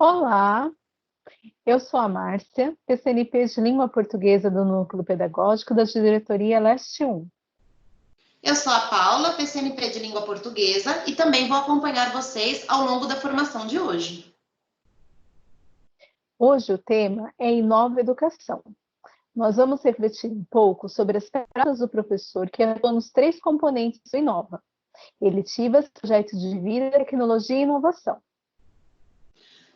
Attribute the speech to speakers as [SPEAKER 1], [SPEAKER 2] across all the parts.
[SPEAKER 1] Olá, eu sou a Márcia, PCNP de Língua Portuguesa do Núcleo Pedagógico da Diretoria Leste 1.
[SPEAKER 2] Eu sou a Paula, PCNP de Língua Portuguesa, e também vou acompanhar vocês ao longo da formação de hoje.
[SPEAKER 1] Hoje o tema é Inova Educação. Nós vamos refletir um pouco sobre as práticas do professor que atuam nos 3 componentes do Inova: eletivas, projeto de vida, tecnologia e inovação.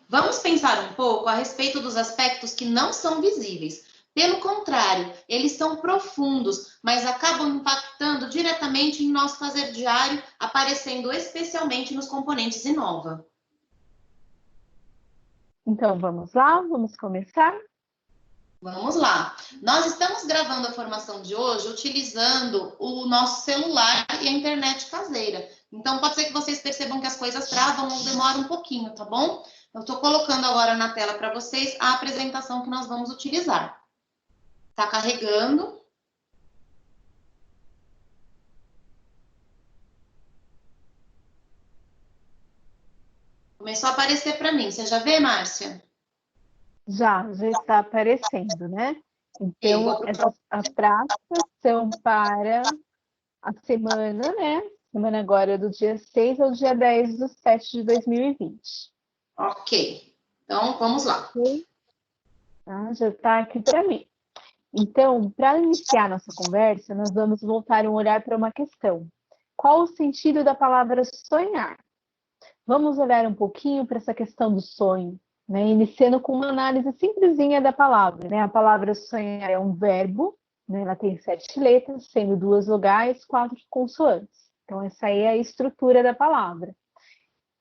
[SPEAKER 2] Vamos pensar um pouco a respeito dos aspectos que não são visíveis. Pelo contrário, eles são profundos, mas acabam impactando diretamente em nosso fazer diário, aparecendo especialmente nos componentes Inova.
[SPEAKER 1] Então vamos lá, vamos começar?
[SPEAKER 2] Vamos lá. Nós estamos gravando a formação de hoje utilizando o nosso celular e a internet caseira. Então, pode ser que vocês percebam que as coisas travam ou demoram um pouquinho, tá bom? Eu estou colocando agora na tela para vocês a apresentação que nós vamos utilizar. Está carregando. Começou a aparecer para mim. Você já vê, Márcia?
[SPEAKER 1] Já está aparecendo, né? Então, as práticas são para a semana, né? Semana agora do dia 6 ao dia 10/7 de 2020.
[SPEAKER 2] Ok. Então, vamos lá.
[SPEAKER 1] Ok? Tá? Já está aqui para mim. Então, para iniciar nossa conversa, nós vamos voltar um olhar para uma questão. Qual o sentido da palavra sonhar? Vamos olhar um pouquinho para essa questão do sonho, né? Iniciando com uma análise simplesinha da palavra, né? A palavra sonhar é um verbo, né? Ela tem 7 letras, sendo 2 vogais, 4 consoantes. Então, essa aí é a estrutura da palavra.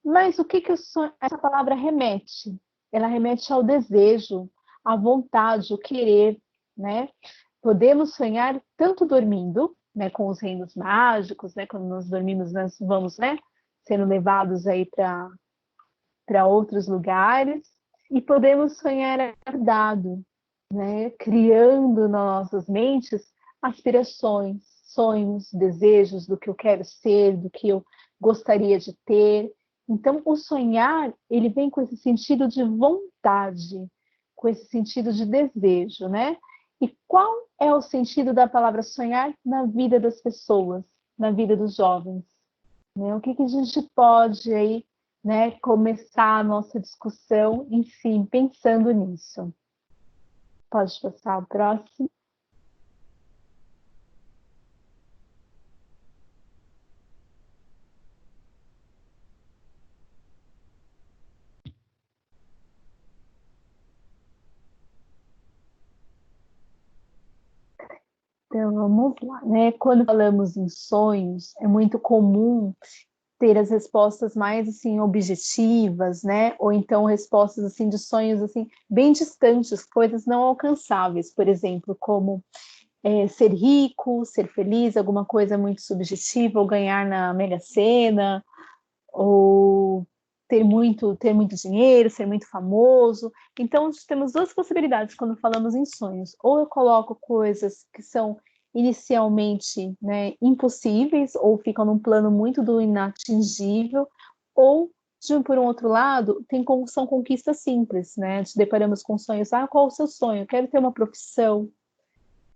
[SPEAKER 1] Mas o que essa palavra remete? Ela remete ao desejo, à vontade, ao querer, né? Podemos sonhar tanto dormindo, né, com os reinos mágicos, né? Quando nós dormimos, nós vamos, né, sendo levados aí para outros lugares, e podemos sonhar acordado, né, criando nas nossas mentes aspirações, sonhos, desejos do que eu quero ser, do que eu gostaria de ter. Então, o sonhar, ele vem com esse sentido de vontade, com esse sentido de desejo, né? E qual é o sentido da palavra sonhar na vida das pessoas, na vida dos jovens? Né? O que a gente pode aí, né, começar a nossa discussão, enfim, pensando nisso? Pode passar o próximo. Então, vamos lá, né? Quando falamos em sonhos, é muito comum ter as respostas mais, assim, objetivas, né? Ou então respostas, assim, de sonhos, assim, bem distantes, coisas não alcançáveis, por exemplo, como ser rico, ser feliz, alguma coisa muito subjetiva, ou ganhar na Mega Sena, ou ter muito dinheiro, ser muito famoso. Então, temos 2 possibilidades quando falamos em sonhos. Ou eu coloco coisas que são inicialmente, né, impossíveis, ou ficam num plano muito do inatingível, ou, por um outro lado, são conquistas simples, né? Nos deparamos com sonhos. Qual é o seu sonho? Eu quero ter uma profissão,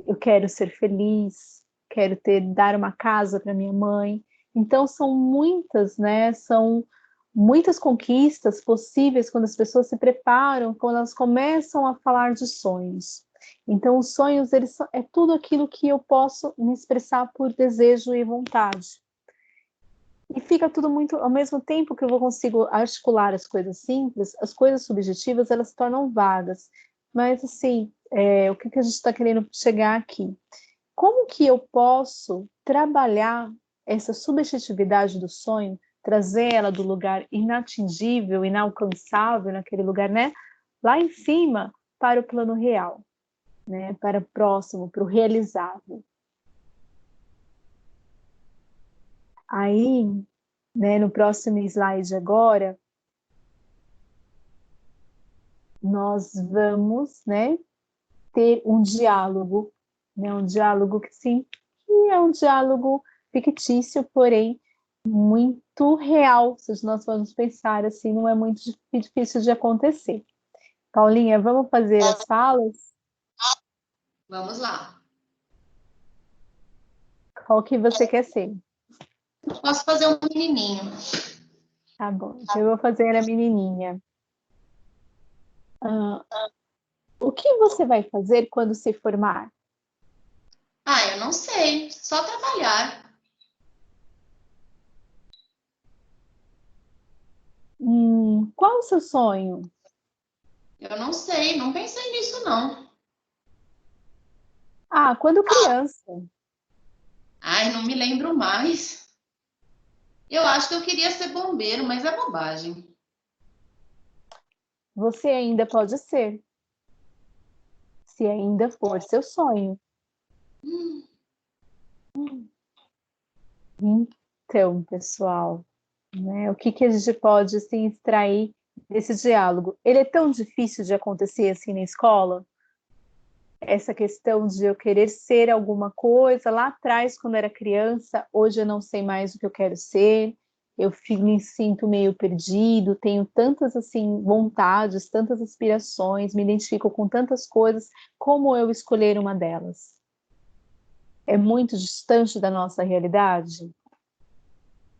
[SPEAKER 1] eu quero ser feliz, quero dar uma casa para minha mãe. Então são muitas, né? São muitas conquistas possíveis quando as pessoas se preparam, quando elas começam a falar de sonhos. Então os sonhos, é tudo aquilo que eu posso me expressar por desejo e vontade. E fica tudo muito, ao mesmo tempo que eu consigo articular as coisas simples, as coisas subjetivas, elas se tornam vagas. Mas, assim, o que a gente está querendo chegar aqui? Como que eu posso trabalhar essa subjetividade do sonho, trazer ela do lugar inatingível, inalcançável, naquele lugar, né? Lá em cima, para o plano real, né? Para o próximo, para o realizável. Aí, né, no próximo slide agora, nós vamos, né, ter um diálogo, né, um diálogo que sim, que é um diálogo fictício, porém muito real, se nós formos pensar assim, não é muito difícil de acontecer. Paulinha, vamos fazer as falas?
[SPEAKER 2] Vamos lá.
[SPEAKER 1] Qual que você quer ser?
[SPEAKER 2] Posso fazer um menininho.
[SPEAKER 1] Tá bom, então eu vou fazer a menininha. Ah, o que você vai fazer quando se formar?
[SPEAKER 2] Ah, eu não sei. Só trabalhar.
[SPEAKER 1] Qual o seu sonho?
[SPEAKER 2] Eu não sei. Não pensei nisso, não.
[SPEAKER 1] Ah, quando criança.
[SPEAKER 2] Ai, não me lembro mais. Eu acho que eu queria ser bombeiro, mas é bobagem.
[SPEAKER 1] Você ainda pode ser, se ainda for seu sonho. Então, pessoal, né, o que que a gente pode assim, extrair desse diálogo? Ele é tão difícil de acontecer assim na escola? Essa questão de eu querer ser alguma coisa lá atrás, quando era criança, hoje eu não sei mais o que eu quero ser, me sinto meio perdido, tenho tantas assim vontades, tantas aspirações, me identifico com tantas coisas, como eu escolher uma delas? É muito distante da nossa realidade,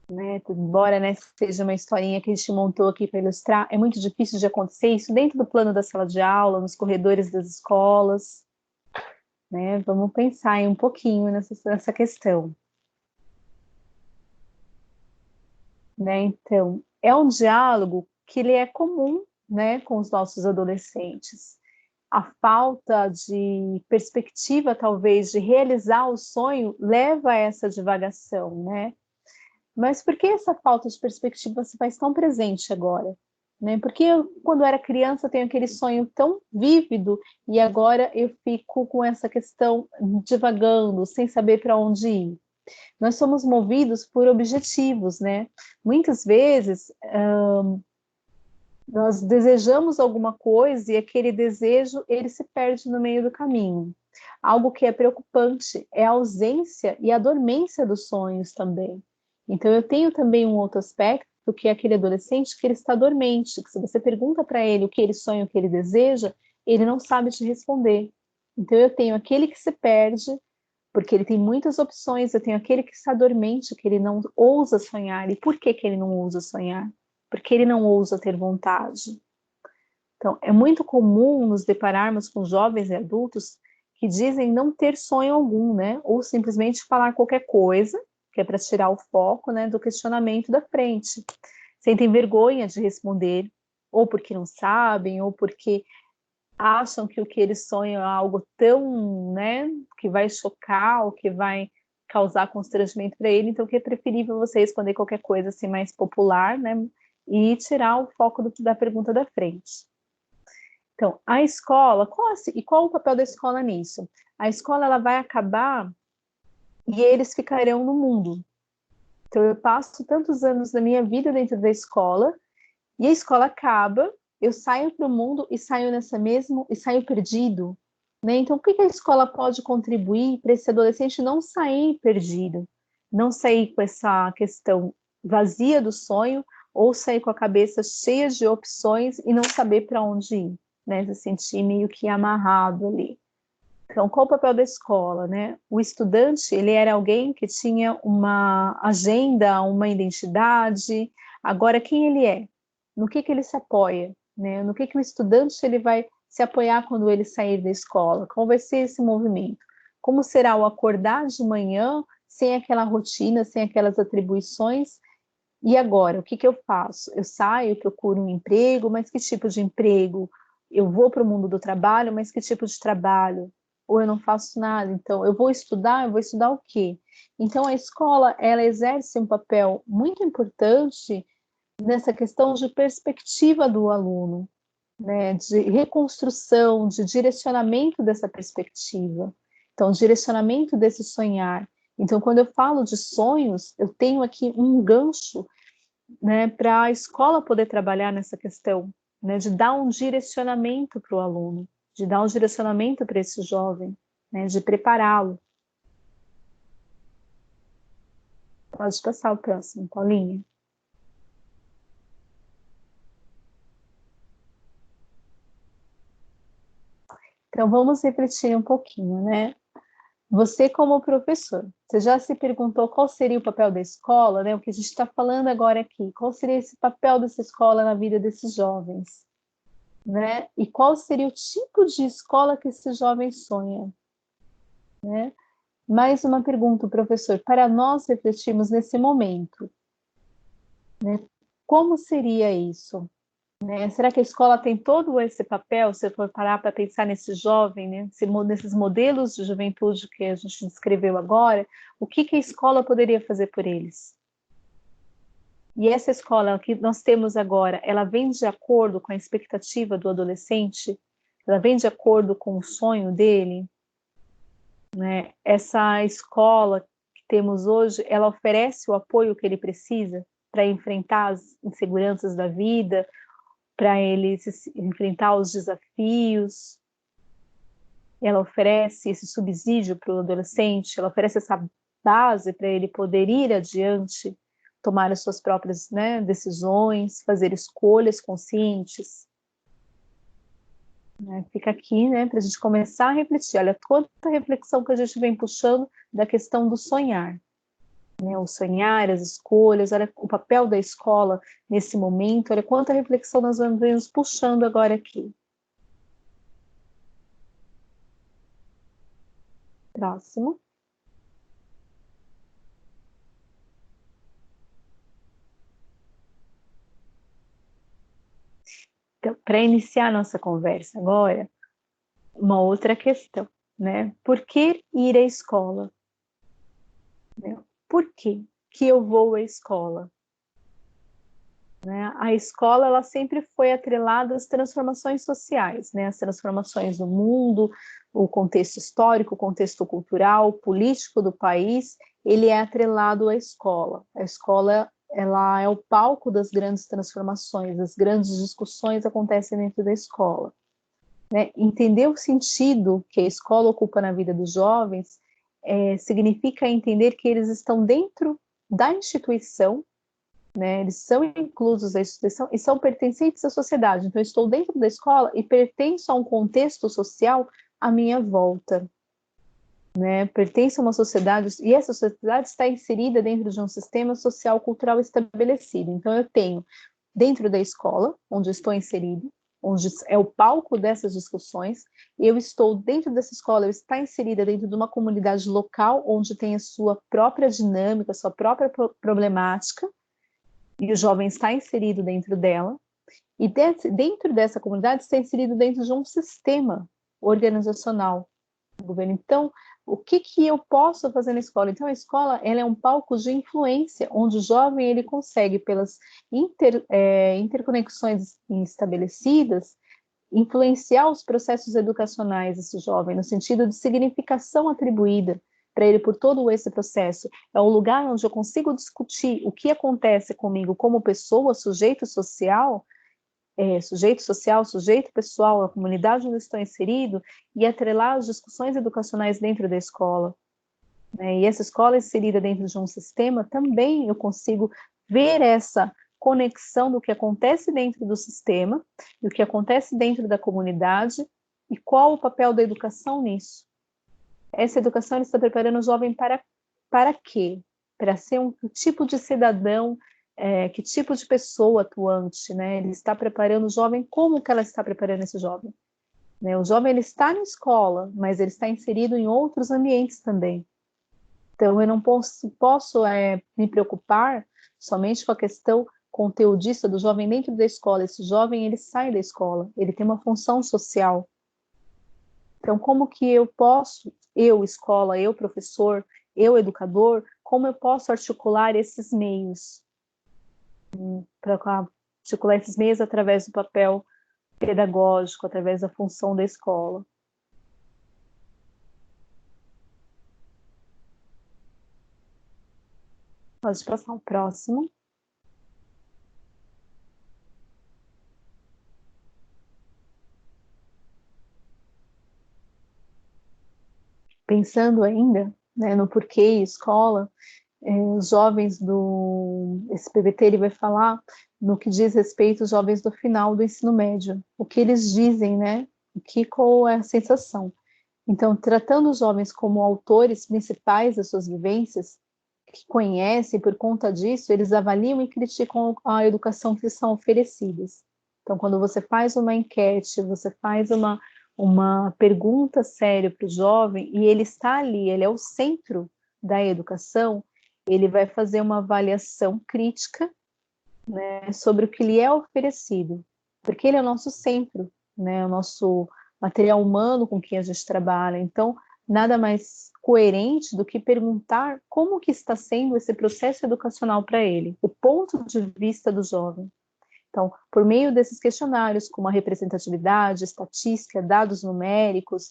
[SPEAKER 1] né? Embora, né, seja uma historinha que a gente montou aqui para ilustrar, é muito difícil de acontecer isso dentro do plano da sala de aula, nos corredores das escolas, né? Vamos pensar aí um pouquinho nessa questão, né? Então, é um diálogo que ele é comum, né, com os nossos adolescentes. A falta de perspectiva, talvez, de realizar o sonho, leva a essa divagação, né? Mas por que essa falta de perspectiva se faz tão presente agora? Né? Porque eu, quando era criança, eu tenho aquele sonho tão vívido e agora eu fico com essa questão divagando, sem saber para onde ir. Nós somos movidos por objetivos, né? Muitas vezes nós desejamos alguma coisa e aquele desejo ele se perde no meio do caminho. Algo que é preocupante é a ausência e a dormência dos sonhos também. Então eu tenho também um outro aspecto que é aquele adolescente que ele está dormente, que se você pergunta para ele o que ele sonha, o que ele deseja, ele não sabe te responder. Então eu tenho aquele que se perde, porque ele tem muitas opções, eu tenho aquele que está dormente, que ele não ousa sonhar. E por que que ele não ousa sonhar? Porque ele não ousa ter vontade. Então, é muito comum nos depararmos com jovens e adultos que dizem não ter sonho algum, né? Ou simplesmente falar qualquer coisa, que é para tirar o foco, né, do questionamento da frente. Sentem vergonha de responder, ou porque não sabem, ou porque acham que o que eles sonham é algo tão, né, que vai chocar, ou que vai causar constrangimento para ele, então que é preferível você responder qualquer coisa assim mais popular, né, e tirar o foco da pergunta da frente. Então, a escola, qual o papel da escola nisso? A escola ela vai acabar e eles ficarão no mundo. Então, eu passo tantos anos da minha vida dentro da escola e a escola acaba, eu saio para o mundo e saio nessa mesma e saio perdido, né? Então, o que a escola pode contribuir para esse adolescente não sair perdido, não sair com essa questão vazia do sonho ou sair com a cabeça cheia de opções e não saber para onde ir, né? Se sentir meio que amarrado ali. Então, qual o papel da escola, né? O estudante, ele era alguém que tinha uma agenda, uma identidade. Agora, quem ele é? No que ele se apoia, né? No que o estudante ele vai se apoiar quando ele sair da escola? Qual vai ser esse movimento? Como será o acordar de manhã sem aquela rotina, sem aquelas atribuições? E agora, o que eu faço? Eu saio, procuro um emprego, mas que tipo de emprego? Eu vou para o mundo do trabalho, mas que tipo de trabalho? Ou eu não faço nada? Então, eu vou estudar o quê? Então, a escola, ela exerce um papel muito importante nessa questão de perspectiva do aluno, né? De reconstrução, de direcionamento dessa perspectiva. Então, direcionamento desse sonhar. Então, quando eu falo de sonhos, eu tenho aqui um gancho, né, para a escola poder trabalhar nessa questão, né, de dar um direcionamento para o aluno, de dar um direcionamento para esse jovem, né, de prepará-lo. Pode passar o próximo, Paulinha. Então, vamos refletir um pouquinho, né? Você, como professor, você já se perguntou qual seria o papel da escola, né? O que a gente está falando agora aqui, qual seria esse papel dessa escola na vida desses jovens, né? E qual seria o tipo de escola que esse jovem sonha, né? Mais uma pergunta, professor, para nós refletirmos nesse momento, né? Como seria isso? Né? Será que a escola tem todo esse papel, se eu for parar para pensar nesse jovem, né? Nesses modelos de juventude que a gente descreveu agora, o que a escola poderia fazer por eles? E essa escola que nós temos agora, ela vem de acordo com a expectativa do adolescente? Ela vem de acordo com o sonho dele? Né? Essa escola que temos hoje, ela oferece o apoio que ele precisa para enfrentar as inseguranças da vida, para ele enfrentar os desafios. Ela oferece esse subsídio para o adolescente, ela oferece essa base para ele poder ir adiante, tomar as suas próprias, né, decisões, fazer escolhas conscientes. Fica aqui, né, para a gente começar a refletir. Olha, quanta reflexão que a gente vem puxando da questão do sonhar. Né, o sonhar, as escolhas, olha o papel da escola nesse momento, olha quanta reflexão nós vamos puxando agora aqui. Próximo. Então, para iniciar a nossa conversa agora, uma outra questão, né? Por que ir à escola? Né? Por que eu vou à escola? Né? A escola, ela sempre foi atrelada às transformações sociais, né? As transformações do mundo, o contexto histórico, o contexto cultural, político do país, ele é atrelado à escola. A escola, ela é o palco das grandes transformações, as grandes discussões acontecem dentro da escola. Né? Entender o sentido que a escola ocupa na vida dos jovens significa entender que eles estão dentro da instituição, né? Eles são inclusos na instituição e são pertencentes à sociedade. Então, eu estou dentro da escola e pertenço a um contexto social à minha volta. Né? Pertenço a uma sociedade, e essa sociedade está inserida dentro de um sistema social cultural estabelecido. Então, eu tenho dentro da escola, onde eu estou inserido, onde é o palco dessas discussões, eu estou dentro dessa escola, eu estou inserida dentro de uma comunidade local, onde tem a sua própria dinâmica, a sua própria problemática, e o jovem está inserido dentro dela, e dentro dessa comunidade está inserido dentro de um sistema organizacional do governo. Então, o que eu posso fazer na escola? Então, a escola, ela é um palco de influência, onde o jovem ele consegue, pelas interconexões estabelecidas, influenciar os processos educacionais desse jovem, no sentido de significação atribuída para ele por todo esse processo. É um lugar onde eu consigo discutir o que acontece comigo como pessoa, sujeito social, sujeito pessoal, a comunidade onde eu estou inserido, e atrelar as discussões educacionais dentro da escola. Né? E essa escola inserida dentro de um sistema, também eu consigo ver essa conexão do que acontece dentro do sistema e o que acontece dentro da comunidade e qual o papel da educação nisso. Essa educação está preparando o jovem para quê? Para ser um tipo de cidadão, que tipo de pessoa atuante, né? Ele está preparando o jovem, como que ela está preparando esse jovem? Né? O jovem ele está na escola, mas ele está inserido em outros ambientes também. Então, eu não posso me preocupar somente com a questão conteudista do jovem dentro da escola. Esse jovem, ele sai da escola, ele tem uma função social. Então, como que eu posso, eu escola, eu professor, eu educador, como eu posso articular esses meios? Para articular esses meios através do papel pedagógico, através da função da escola. Pode passar o próximo. Pensando ainda, né, no porquê escola, os jovens esse PBT ele vai falar no que diz respeito aos jovens do final do ensino médio, o que eles dizem, né? Qual é a sensação. Então, tratando os jovens como autores principais das suas vivências, que conhecem, por conta disso, eles avaliam e criticam a educação que são oferecidas. Então, quando você faz uma enquete, você faz uma pergunta séria para o jovem, e ele está ali, ele é o centro da educação, ele vai fazer uma avaliação crítica, né, sobre o que lhe é oferecido, porque ele é o nosso centro, né, o nosso material humano com que a gente trabalha. Então, nada mais coerente do que perguntar como que está sendo esse processo educacional para ele, o ponto de vista do jovem. Então, por meio desses questionários, como a representatividade, estatística, dados numéricos,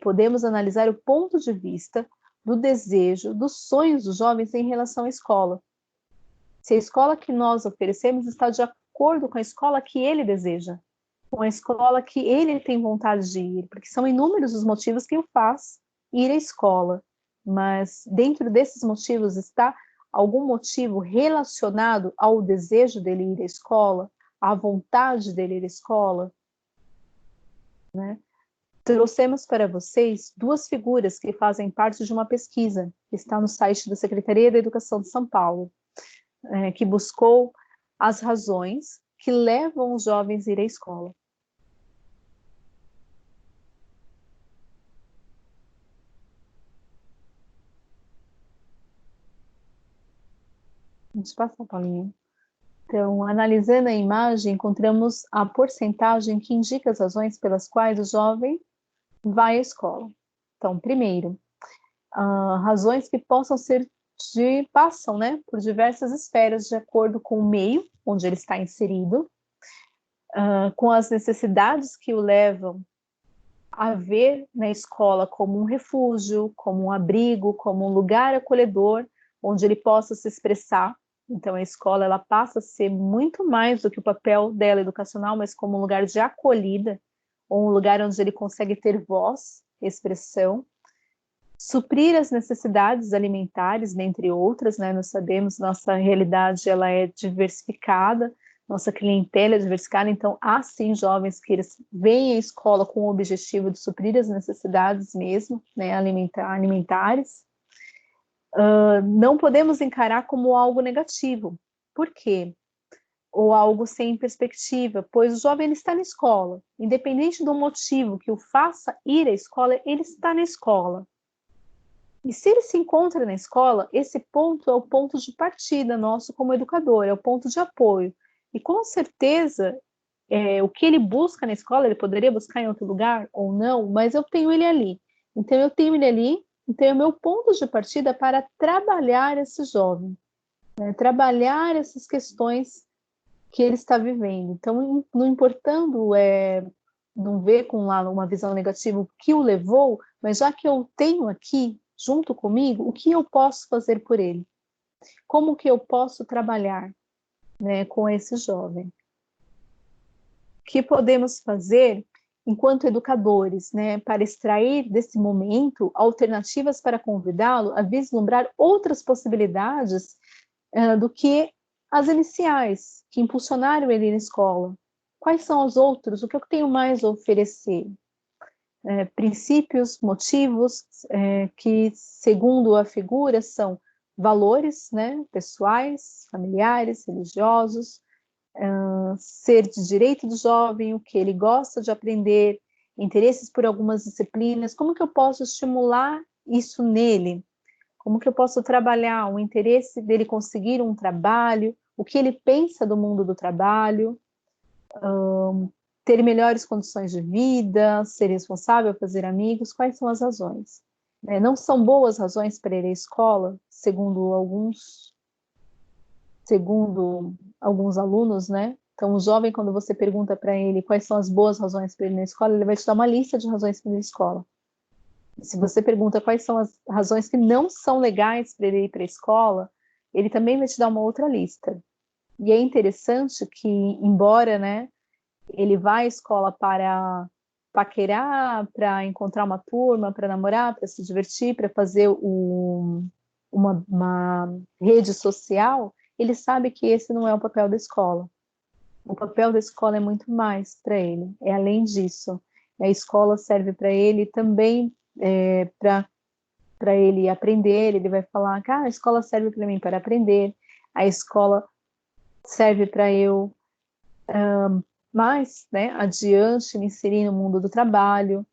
[SPEAKER 1] podemos analisar o ponto de vista do desejo, dos sonhos dos jovens em relação à escola. Se a escola que nós oferecemos está de acordo com a escola que ele deseja, com a escola que ele tem vontade de ir, porque são inúmeros os motivos que o faz ir à escola, mas dentro desses motivos está algum motivo relacionado ao desejo dele ir à escola, à vontade dele ir à escola, né? Trouxemos para vocês duas figuras que fazem parte de uma pesquisa que está no site da Secretaria da Educação de São Paulo, que buscou as razões que levam os jovens a ir à escola. Vamos passar, Paulinha. Então, analisando a imagem, encontramos a porcentagem que indica as razões pelas quais o jovem vai à escola. Então, primeiro, razões que passam, né, por diversas esferas de acordo com o meio onde ele está inserido, com as necessidades que o levam a ver na escola como um refúgio, como um abrigo, como um lugar acolhedor, onde ele possa se expressar. Então, a escola ela passa a ser muito mais do que o papel dela educacional, mas como um lugar de acolhida, ou um lugar onde ele consegue ter voz, expressão, suprir as necessidades alimentares, dentre outras, né? Nós sabemos, nossa realidade ela é diversificada, nossa clientela é diversificada, então há sim jovens que eles vêm à escola com o objetivo de suprir as necessidades mesmo, né, alimentares. Não podemos encarar como algo negativo. Por quê? Ou algo sem perspectiva, pois o jovem ele está na escola, independente do motivo que o faça ir à escola, ele está na escola. E se ele se encontra na escola, esse ponto é o ponto de partida nosso como educador, é o ponto de apoio. E com certeza, o que ele busca na escola, ele poderia buscar em outro lugar ou não, mas eu tenho ele ali. Então, eu tenho ele ali, então é o meu ponto de partida para trabalhar esse jovem, né? Trabalhar essas questões que ele está vivendo. Então, não importando não ver com lá uma visão negativa o que o levou, mas já que eu tenho aqui, junto comigo, o que eu posso fazer por ele? Como que eu posso trabalhar, né, com esse jovem? O que podemos fazer enquanto educadores, né, para extrair desse momento alternativas para convidá-lo a vislumbrar outras possibilidades do que as iniciais, que impulsionaram ele na escola? Quais são os outros? O que eu tenho mais a oferecer? Princípios, motivos, que, segundo a figura, são valores, né, pessoais, familiares, religiosos, ser de direito do jovem, o que ele gosta de aprender, interesses por algumas disciplinas, como que eu posso estimular isso nele? Como que eu posso trabalhar o interesse dele conseguir um trabalho, o que ele pensa do mundo do trabalho, ter melhores condições de vida, ser responsável, fazer amigos, quais são as razões? Não são boas razões para ir à escola, segundo alguns alunos, né? Então, o jovem, quando você pergunta para ele quais são as boas razões para ir na escola, ele vai te dar uma lista de razões para ir na escola. Se você pergunta quais são as razões que não são legais para ele ir para a escola, ele também vai te dar uma outra lista. E é interessante que, embora, né, ele vá à escola para paquerar, para encontrar uma turma, para namorar, para se divertir, para fazer uma rede social, ele sabe que esse não é o papel da escola. O papel da escola é muito mais para ele, é além disso. A escola serve para ele também para ele aprender, ele vai falar que a escola serve para mim para aprender, a escola serve para eu mais, né, adiante me inserir no mundo do trabalho,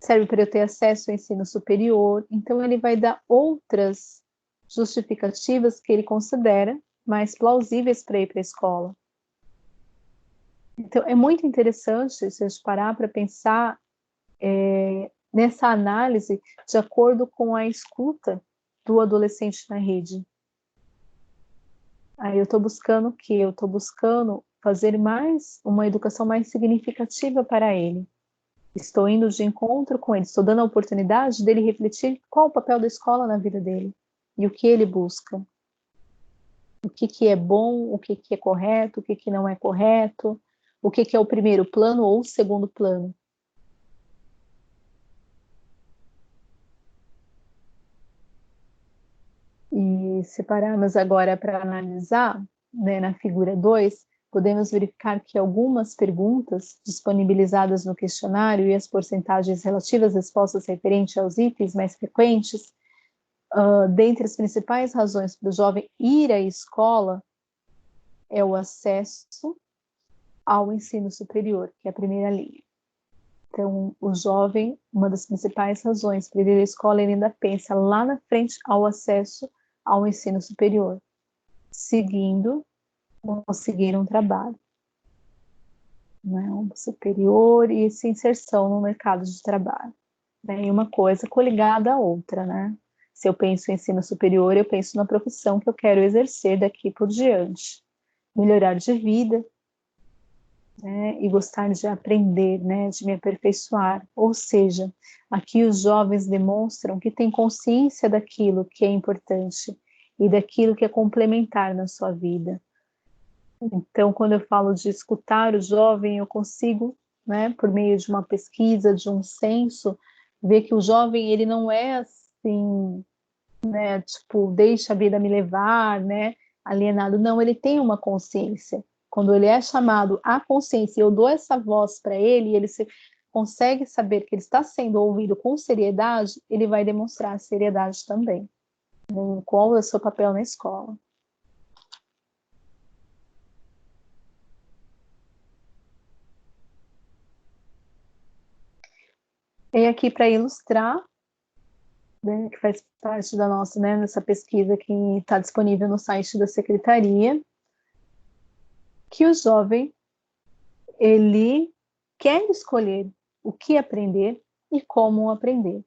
[SPEAKER 1] serve para eu ter acesso ao ensino superior. Então ele vai dar outras justificativas que ele considera mais plausíveis para ir para a escola. Então é muito interessante se a gente parar para pensar nessa análise de acordo com a escuta do adolescente na rede. Aí eu estou buscando o quê? Eu estou buscando fazer mais uma educação mais significativa para ele. Estou indo de encontro com ele, estou dando a oportunidade dele refletir qual o papel da escola na vida dele e o que ele busca. O que é bom, o que é correto, o que não é correto, o que é o primeiro plano ou o segundo plano. E separarmos agora para analisar, né, na figura 2, podemos verificar que algumas perguntas disponibilizadas no questionário e as porcentagens relativas às respostas referentes aos itens mais frequentes, dentre as principais razões para o jovem ir à escola, é o acesso ao ensino superior, que é a primeira linha. Então, o jovem, uma das principais razões para ele ir à escola, ele ainda pensa lá na frente ao acesso ao ensino superior, seguindo conseguir um trabalho, né, um superior e essa inserção no mercado de trabalho. Né, e uma coisa coligada à outra, né? Se eu penso em ensino superior, eu penso na profissão que eu quero exercer daqui por diante. Melhorar de vida, né, e gostar de aprender, né, de me aperfeiçoar. Ou seja, aqui os jovens demonstram que têm consciência daquilo que é importante e daquilo que é complementar na sua vida. Então, quando eu falo de escutar o jovem, eu consigo, né, por meio de uma pesquisa, de um censo, ver que o jovem, ele não é assim, né, tipo, deixa a vida me levar, né, alienado. Não, ele tem uma consciência. Quando ele é chamado à consciência, eu dou essa voz para ele, e ele consegue saber que ele está sendo ouvido com seriedade, ele vai demonstrar seriedade também. Qual é o seu papel na escola? E aqui para ilustrar, né, que faz parte da nossa, né, nessa pesquisa que está disponível no site da Secretaria, que o jovem, ele quer escolher o que aprender e como aprender.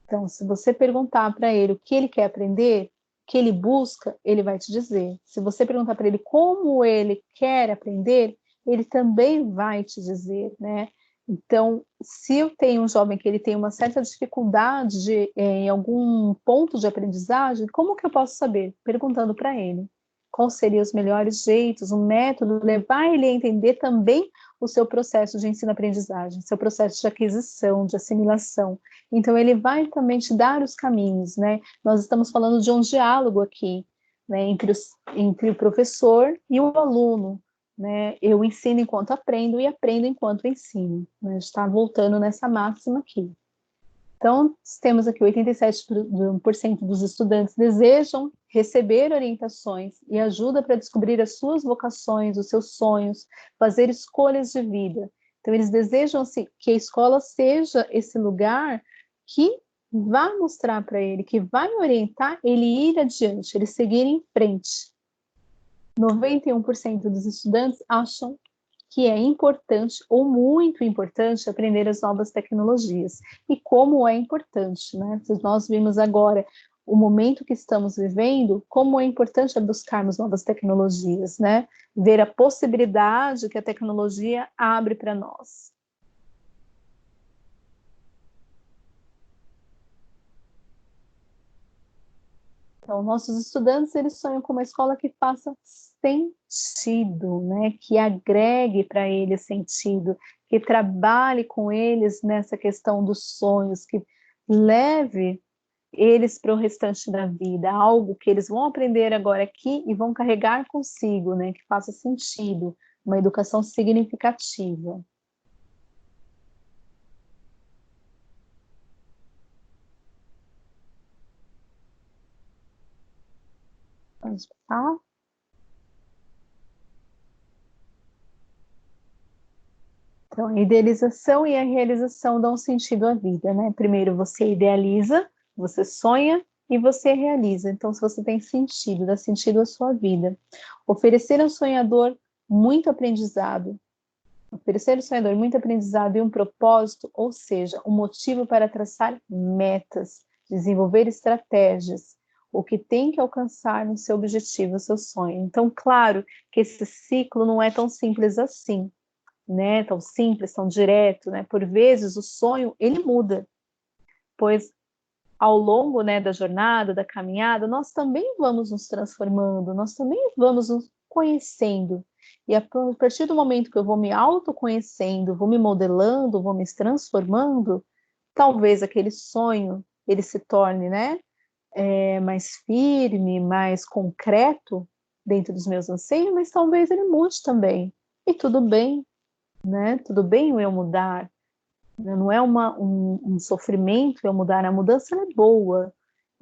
[SPEAKER 1] Então, se você perguntar para ele o que ele quer aprender, o que ele busca, ele vai te dizer. Se você perguntar para ele como ele quer aprender, ele também vai te dizer, né? Então, se eu tenho um jovem que ele tem uma certa dificuldade em algum ponto de aprendizagem, como que eu posso saber? Perguntando para ele. Quais seriam os melhores jeitos, um método, levar ele a entender também o seu processo de ensino-aprendizagem, seu processo de aquisição, de assimilação. Então, ele vai também te dar os caminhos, né? Nós estamos falando de um diálogo aqui, né, entre o professor e o aluno, né? Eu ensino enquanto aprendo e aprendo enquanto ensino. Né? A gente está voltando nessa máxima aqui. Então, temos aqui 87% dos estudantes desejam receber orientações e ajuda para descobrir as suas vocações, os seus sonhos, fazer escolhas de vida. Então, eles desejam assim, que a escola seja esse lugar que vai mostrar para ele, que vai orientar ele ir adiante, ele seguir em frente. 91% dos estudantes acham que é importante ou muito importante aprender as novas tecnologias. E como é importante, né? Nós vimos agora o momento que estamos vivendo, como é importante buscarmos novas tecnologias, né? Ver a possibilidade que a tecnologia abre para nós. Então, nossos estudantes, eles sonham com uma escola que faça sentido, né? Que agregue para eles sentido, que trabalhe com eles nessa questão dos sonhos, que leve eles para o restante da vida, algo que eles vão aprender agora aqui e vão carregar consigo, né, que faça sentido, uma educação significativa. Vamos passar. Então, a idealização e a realização dão sentido à vida, né? Primeiro você idealiza, você sonha e você realiza. Então, se você tem sentido, dá sentido à sua vida. Oferecer ao sonhador muito aprendizado. Oferecer ao sonhador muito aprendizado e um propósito, ou seja, um motivo para traçar metas, desenvolver estratégias, o que tem que alcançar no seu objetivo, no seu sonho. Então, claro que esse ciclo não é tão simples assim, né? Tão simples, tão direto, né? Por vezes o sonho ele muda, pois ao longo, né, da jornada, da caminhada, nós também vamos nos transformando, nós também vamos nos conhecendo. E a partir do momento que eu vou me autoconhecendo, vou me modelando, vou me transformando, talvez aquele sonho ele se torne, né, mais firme, mais concreto dentro dos meus anseios, mas talvez ele mude também. E tudo bem, né? Tudo bem eu mudar. Não é um sofrimento eu mudar, a mudança é boa.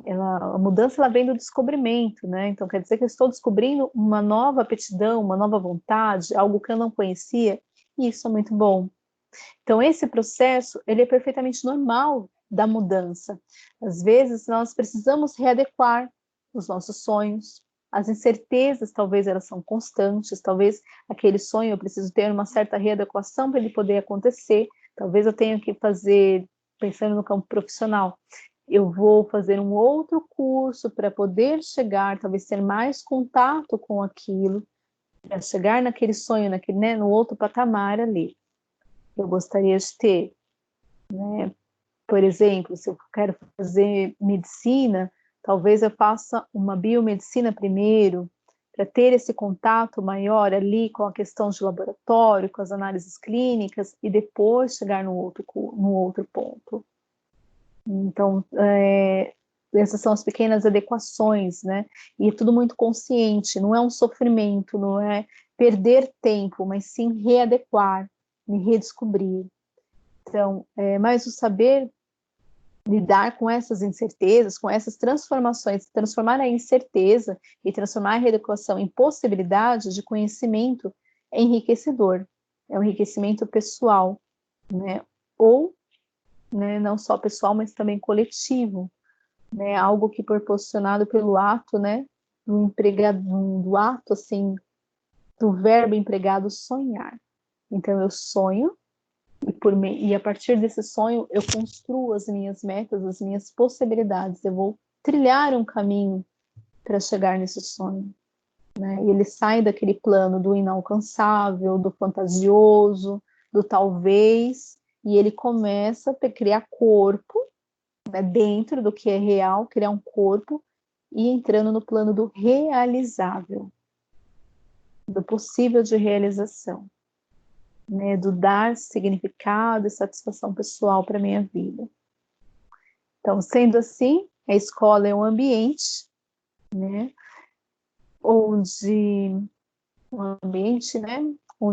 [SPEAKER 1] A mudança ela vem do descobrimento, né? Então quer dizer que eu estou descobrindo uma nova aptidão, uma nova vontade, algo que eu não conhecia, e isso é muito bom. Então esse processo, ele é perfeitamente normal da mudança. Às vezes nós precisamos readequar os nossos sonhos, as incertezas talvez elas são constantes, talvez aquele sonho eu preciso ter uma certa readequação para ele poder acontecer, talvez eu tenha que fazer, pensando no campo profissional, eu vou fazer um outro curso para poder chegar, talvez ter mais contato com aquilo, para chegar naquele sonho, naquele, né, no outro patamar ali. Eu gostaria de ter, né? Por exemplo, se eu quero fazer medicina, talvez eu faça uma biomedicina primeiro, para ter esse contato maior ali com a questão de laboratório, com as análises clínicas, e depois chegar no outro ponto. Então, essas são as pequenas adequações, né? E é tudo muito consciente, não é um sofrimento, não é perder tempo, mas sim readequar, me redescobrir. Então, mas o saber lidar com essas incertezas, com essas transformações, transformar a incerteza e transformar a reeducação em possibilidade de conhecimento é enriquecedor, é um enriquecimento pessoal, né? Ou, né, não só pessoal, mas também coletivo, né? Algo que proporcionado pelo ato, né, do empregado, do ato assim, do verbo empregado sonhar. Então eu sonho e a partir desse sonho eu construo as minhas metas, as minhas possibilidades. Eu vou trilhar um caminho para chegar nesse sonho, né? E ele sai daquele plano do inalcançável, do fantasioso, do talvez, e ele começa a criar corpo, né, dentro do que é real, criar um corpo e entrando no plano do realizável, do possível de realização. Né, do dar significado e satisfação pessoal para a minha vida. Então, sendo assim, a escola é um ambiente, né, onde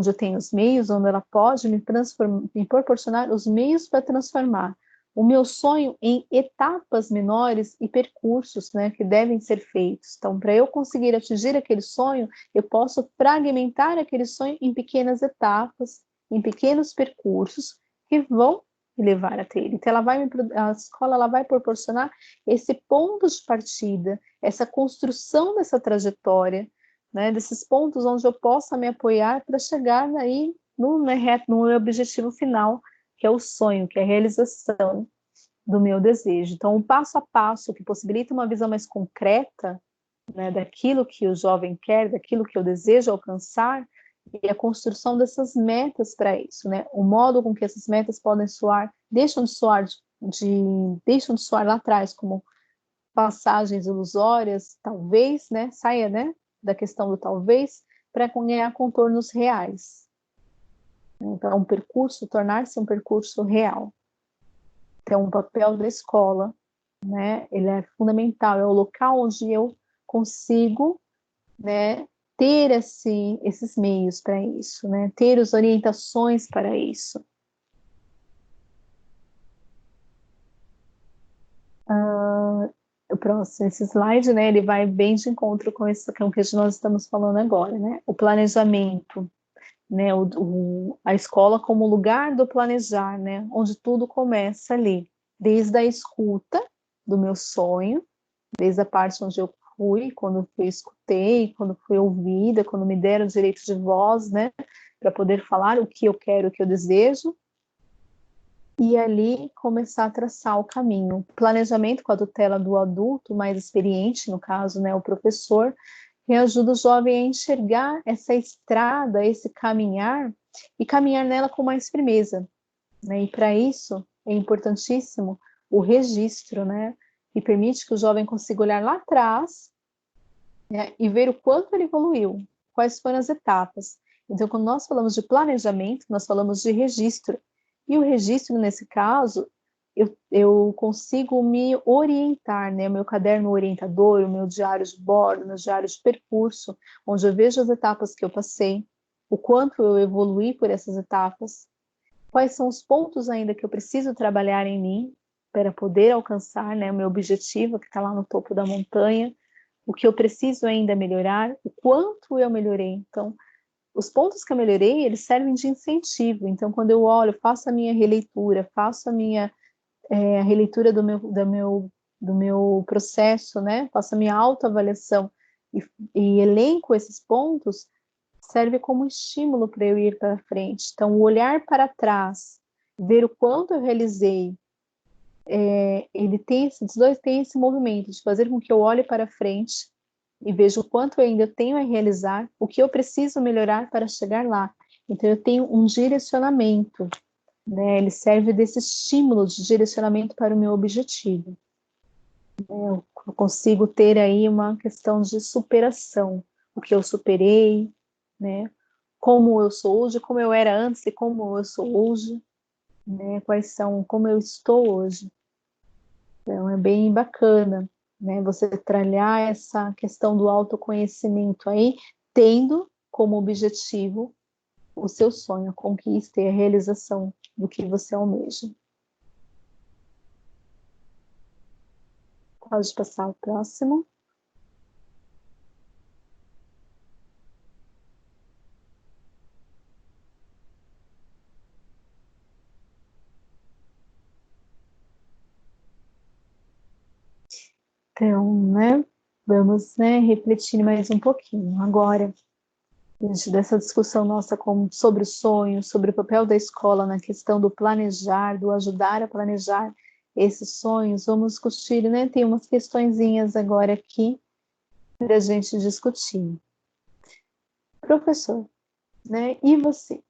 [SPEAKER 1] eu tenho os meios, onde ela pode me proporcionar os meios para transformar o meu sonho em etapas menores e percursos, né, que devem ser feitos. Então, para eu conseguir atingir aquele sonho, eu posso fragmentar aquele sonho em pequenas etapas, em pequenos percursos que vão me levar até ele. Então, a escola ela vai proporcionar esse ponto de partida, essa construção dessa trajetória, né, desses pontos onde eu possa me apoiar para chegar aí no meu objetivo final, que é o sonho, que é a realização do meu desejo. Então, um passo a passo que possibilita uma visão mais concreta, né, daquilo que o jovem quer, daquilo que eu desejo alcançar, e a construção dessas metas para isso, né? O modo com que essas metas podem soar, deixam de soar lá atrás como passagens ilusórias, talvez, né? Saia, né, da questão do talvez, para ganhar contornos reais. Então, um percurso, tornar-se um percurso real. Então, o papel da escola né? Ele é fundamental, é o local onde eu consigo, né, ter esses meios para isso, né? Ter as orientações para isso. O próximo, esse slide, né, ele vai bem de encontro com isso com o que nós estamos falando agora, né? O planejamento, né? A escola como lugar do planejar, né? Onde tudo começa ali, desde a escuta do meu sonho, desde a parte onde eu fui, quando fui escutei, quando fui ouvida, quando me deram o direito de voz, né? Para poder falar o que eu quero, o que eu desejo, e ali começar a traçar o caminho. Planejamento com a tutela do adulto mais experiente, no caso, né, o professor, que ajuda o jovem a enxergar essa estrada, esse caminhar, e caminhar nela com mais firmeza, né? E para isso é importantíssimo o registro, né? Que permite que o jovem consiga olhar lá atrás, né, e ver o quanto ele evoluiu, quais foram as etapas. Então, quando nós falamos de planejamento, nós falamos de registro. E o registro, nesse caso, eu consigo me orientar, né? O meu caderno orientador, o meu diário de bordo, meu diário de percurso, onde eu vejo as etapas que eu passei, o quanto eu evoluí por essas etapas, quais são os pontos ainda que eu preciso trabalhar em mim para poder alcançar, né, o meu objetivo que está lá no topo da montanha, o que eu preciso ainda melhorar, o quanto eu melhorei. Então, os pontos que eu melhorei, eles servem de incentivo. Então, quando eu olho, faço a minha releitura, faço a minha a releitura do meu processo, né? Faço a minha autoavaliação e elenco esses pontos, serve como estímulo para eu ir para frente. Então, o olhar para trás, ver o quanto eu realizei, ele tem esses dois têm esse movimento de fazer com que eu olhe para frente e veja o quanto eu ainda tenho a realizar, o que eu preciso melhorar para chegar lá. Então, eu tenho um direcionamento, né? Ele serve desse estímulo de direcionamento para o meu objetivo. Eu consigo ter aí uma questão de superação, o que eu superei, né? Como eu sou hoje, como eu era antes e como eu sou hoje, né? Quais são, como eu estou hoje. Então, é bem bacana, né? Você tralhar essa questão do autoconhecimento aí, tendo como objetivo o seu sonho, a conquista e a realização do que você almeja. Pode passar o próximo. Então, né, vamos, né, refletir mais um pouquinho. Agora, diante dessa discussão nossa sobre o sonho, sobre o papel da escola na questão do planejar, do ajudar a planejar esses sonhos, vamos discutir, né, tem umas questõezinhas agora aqui para a gente discutir. Professor, né, e você?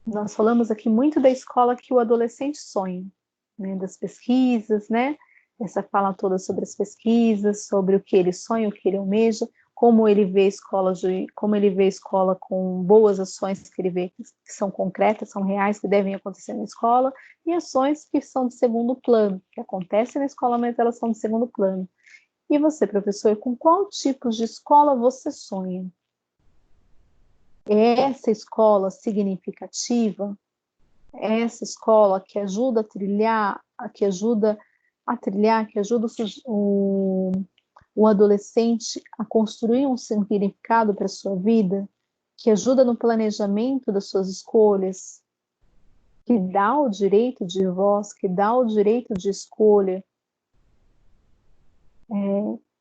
[SPEAKER 1] Nós falamos aqui muito da escola que o adolescente sonha, né, das pesquisas, né? Essa fala toda sobre as pesquisas, sobre o que ele sonha, o que ele almeja, como ele vê como ele vê a escola com boas ações que ele vê que são concretas, são reais, que devem acontecer na escola, e ações que são de segundo plano, que acontecem na escola, mas elas são de segundo plano. E você, professor, com qual tipo de escola você sonha? É essa escola significativa? É essa escola que ajuda a trilhar, que ajuda o adolescente a construir um significado para a sua vida, que ajuda no planejamento das suas escolhas, que dá o direito de voz, que dá o direito de escolha.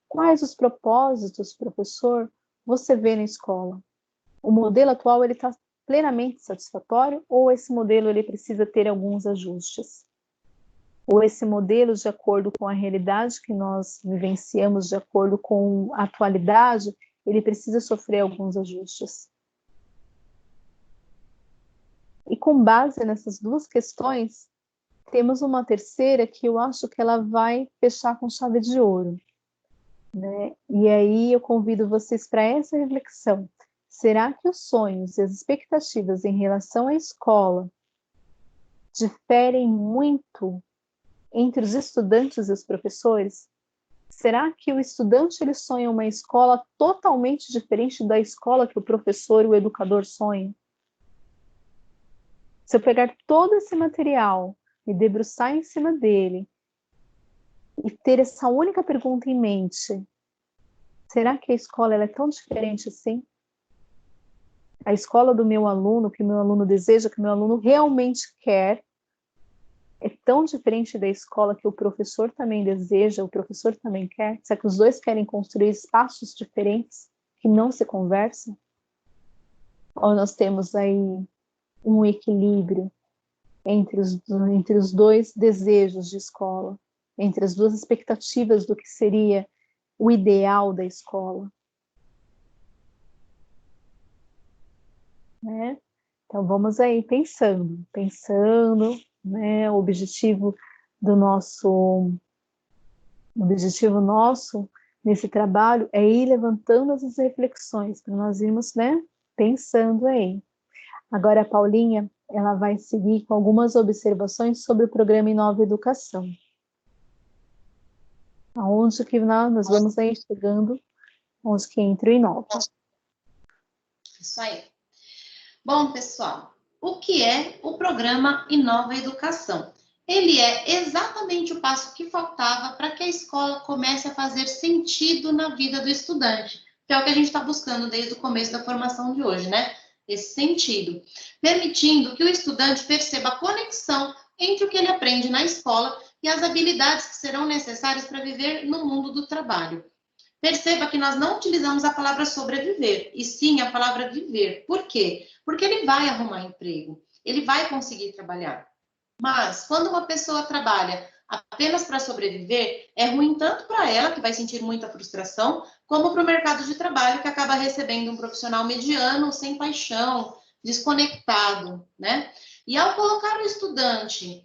[SPEAKER 1] Quais os propósitos, professor, você vê na escola? O modelo atual ele está plenamente satisfatório ou esse modelo ele precisa ter alguns ajustes? Ou esse modelo, de acordo com a realidade que nós vivenciamos, de acordo com a atualidade, ele precisa sofrer alguns ajustes? E com base nessas duas questões, temos uma terceira que eu acho que ela vai fechar com chave de ouro, né? E aí eu convido vocês para essa reflexão. Será que os sonhos e as expectativas em relação à escola diferem muito entre os estudantes e os professores? Será que o estudante ele sonha uma escola totalmente diferente da escola que o professor e o educador sonham? Se eu pegar todo esse material, me debruçar em cima dele e ter essa única pergunta em mente, será que a escola ela é tão diferente assim? A escola do meu aluno, que o meu aluno deseja, que o meu aluno realmente quer, é tão diferente da escola que o professor também deseja, o professor também quer? Será que os dois querem construir espaços diferentes que não se conversam? Ou nós temos aí um equilíbrio entre os dois desejos de escola, entre as duas expectativas do que seria o ideal da escola, né? Então vamos aí pensando, né? O objetivo nosso nesse trabalho é ir levantando essas reflexões para nós irmos, né? Pensando aí. Agora a Paulinha, ela vai seguir com algumas observações sobre o programa Inova Educação. Aonde que nós vamos aí chegando, onde que entra o Inova.
[SPEAKER 2] Isso aí. Bom, pessoal, o que é o programa Inova Educação? Ele é exatamente o passo que faltava para que a escola comece a fazer sentido na vida do estudante, que é o que a gente está buscando desde o começo da formação de hoje, né? Esse sentido, permitindo que o estudante perceba a conexão entre o que ele aprende na escola e as habilidades que serão necessárias para viver no mundo do trabalho. Perceba que nós não utilizamos a palavra sobreviver, e sim a palavra viver. Por quê? Porque ele vai arrumar emprego, ele vai conseguir trabalhar. Mas, quando uma pessoa trabalha apenas para sobreviver, é ruim tanto para ela, que vai sentir muita frustração, como para o mercado de trabalho, que acaba recebendo um profissional mediano, sem paixão, desconectado, né? E ao colocar o estudante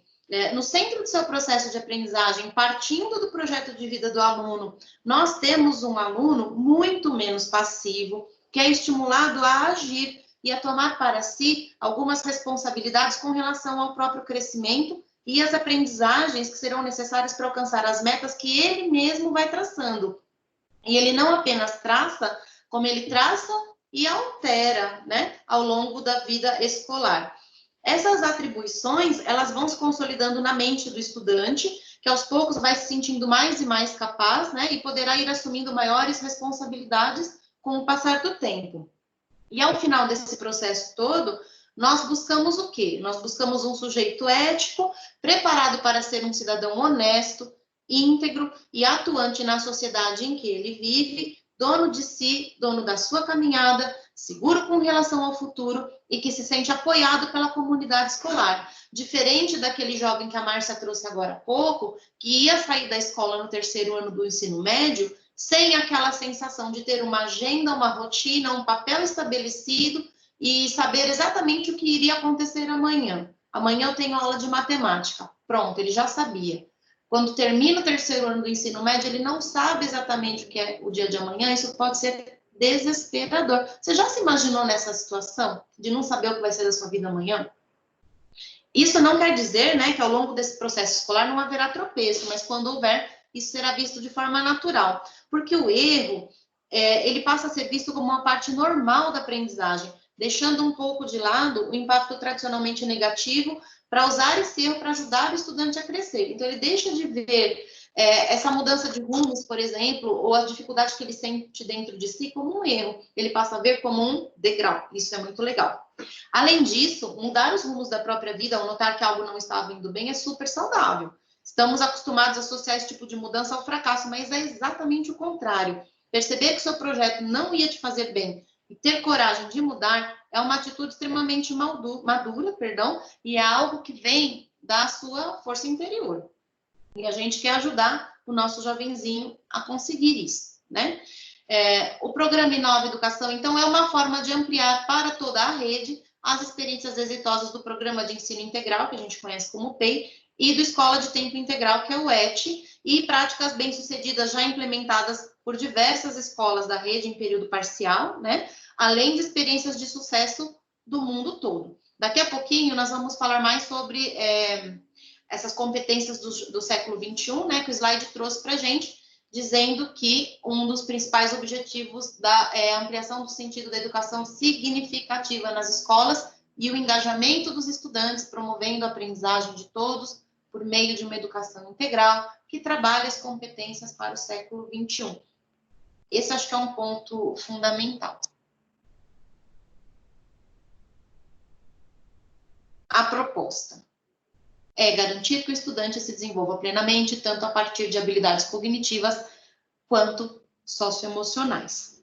[SPEAKER 2] no centro do seu processo de aprendizagem, partindo do projeto de vida do aluno, nós temos um aluno muito menos passivo, que é estimulado a agir e a tomar para si algumas responsabilidades com relação ao próprio crescimento e as aprendizagens que serão necessárias para alcançar as metas que ele mesmo vai traçando. E ele não apenas traça, como ele traça e altera, né, ao longo da vida escolar. Essas atribuições, elas vão se consolidando na mente do estudante, que aos poucos vai se sentindo mais e mais capaz, né, e poderá ir assumindo maiores responsabilidades com o passar do tempo. E ao final desse processo todo, nós buscamos o quê? Nós buscamos um sujeito ético, preparado para ser um cidadão honesto, íntegro e atuante na sociedade em que ele vive, dono de si, dono da sua caminhada, seguro com relação ao futuro e que se sente apoiado pela comunidade escolar. Diferente daquele jovem que a Márcia trouxe agora há pouco, que ia sair da escola no terceiro ano do ensino médio, sem aquela sensação de ter uma agenda, uma rotina, um papel estabelecido e saber exatamente o que iria acontecer amanhã. Amanhã eu tenho aula de matemática. Pronto, ele já sabia. Quando termina o terceiro ano do ensino médio, ele não sabe exatamente o que é o dia de amanhã, isso pode ser desesperador. Você já se imaginou nessa situação de não saber o que vai ser da sua vida amanhã? Isso não quer dizer, né, que ao longo desse processo escolar não haverá tropeço, mas quando houver, isso será visto de forma natural, porque o erro, ele passa a ser visto como uma parte normal da aprendizagem, deixando um pouco de lado o impacto tradicionalmente negativo para usar esse erro para ajudar o estudante a crescer. Então, ele deixa de ver essa mudança de rumos, por exemplo, ou a dificuldade que ele sente dentro de si como um erro. Ele passa a ver como um degrau. Isso é muito legal. Além disso, mudar os rumos da própria vida ao notar que algo não estava indo bem é super saudável. Estamos acostumados a associar esse tipo de mudança ao fracasso, mas é exatamente o contrário. Perceber que seu projeto não ia te fazer bem e ter coragem de mudar é uma atitude extremamente madura, e é algo que vem da sua força interior. E a gente quer ajudar o nosso jovenzinho a conseguir isso, né? O programa Inova Educação, então, é uma forma de ampliar para toda a rede as experiências exitosas do Programa de Ensino Integral, que a gente conhece como PEI, e do Escola de Tempo Integral, que é o ET, e práticas bem-sucedidas já implementadas por diversas escolas da rede em período parcial, né? Além de experiências de sucesso do mundo todo. Daqui a pouquinho nós vamos falar mais sobre essas competências do século XXI, né, que o slide trouxe para a gente, dizendo que um dos principais objetivos é a ampliação do sentido da educação significativa nas escolas e o engajamento dos estudantes, promovendo a aprendizagem de todos por meio de uma educação integral que trabalha as competências para o século XXI. Esse acho que é um ponto fundamental. A proposta é garantir que o estudante se desenvolva plenamente, tanto a partir de habilidades cognitivas quanto socioemocionais.